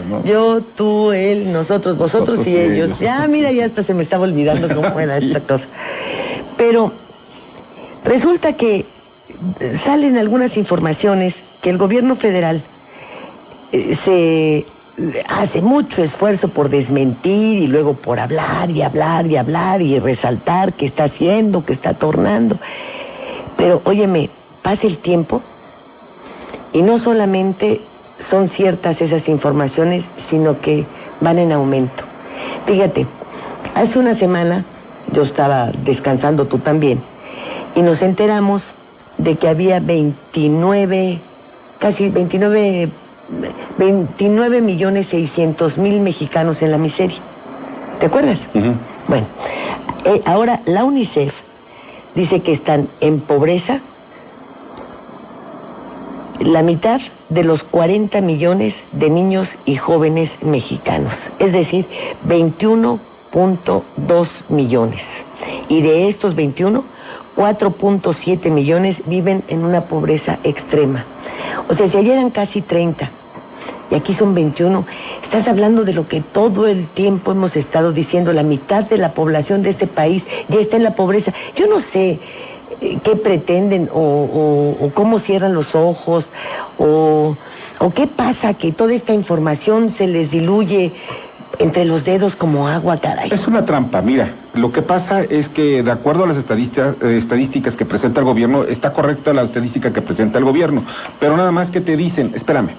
¿no? Yo, tú, él, nosotros, vosotros y ellos. Ya, mira, ya hasta se me estaba olvidando cómo era esta cosa. Pero resulta que salen algunas informaciones que el gobierno federal se hace mucho esfuerzo por desmentir y luego por hablar y hablar y hablar y resaltar qué está haciendo, qué está tornando. Pero, óyeme, pasa el tiempo y no solamente son ciertas esas informaciones, sino que van en aumento. Fíjate, hace una semana yo estaba descansando, tú también, y nos enteramos de que había 29.600.000 mexicanos en la miseria. ¿Te acuerdas? Bueno, ahora la UNICEF dice que están en pobreza la mitad de los 40 millones de niños y jóvenes mexicanos, es decir, 21.2 millones. Y de estos 21, 4.7 millones viven en una pobreza extrema. O sea, si ayer eran casi 30 y aquí son 21, estás hablando de lo que todo el tiempo hemos estado diciendo, la mitad de la población de este país ya está en la pobreza. Yo no sé qué pretenden o cómo cierran los ojos o qué pasa que toda esta información se les diluye entre los dedos como agua, caray. Es una trampa, mira, lo que pasa es que de acuerdo a las estadísticas que presenta el gobierno, está correcta la estadística que presenta el gobierno, pero nada más que te dicen, espérame,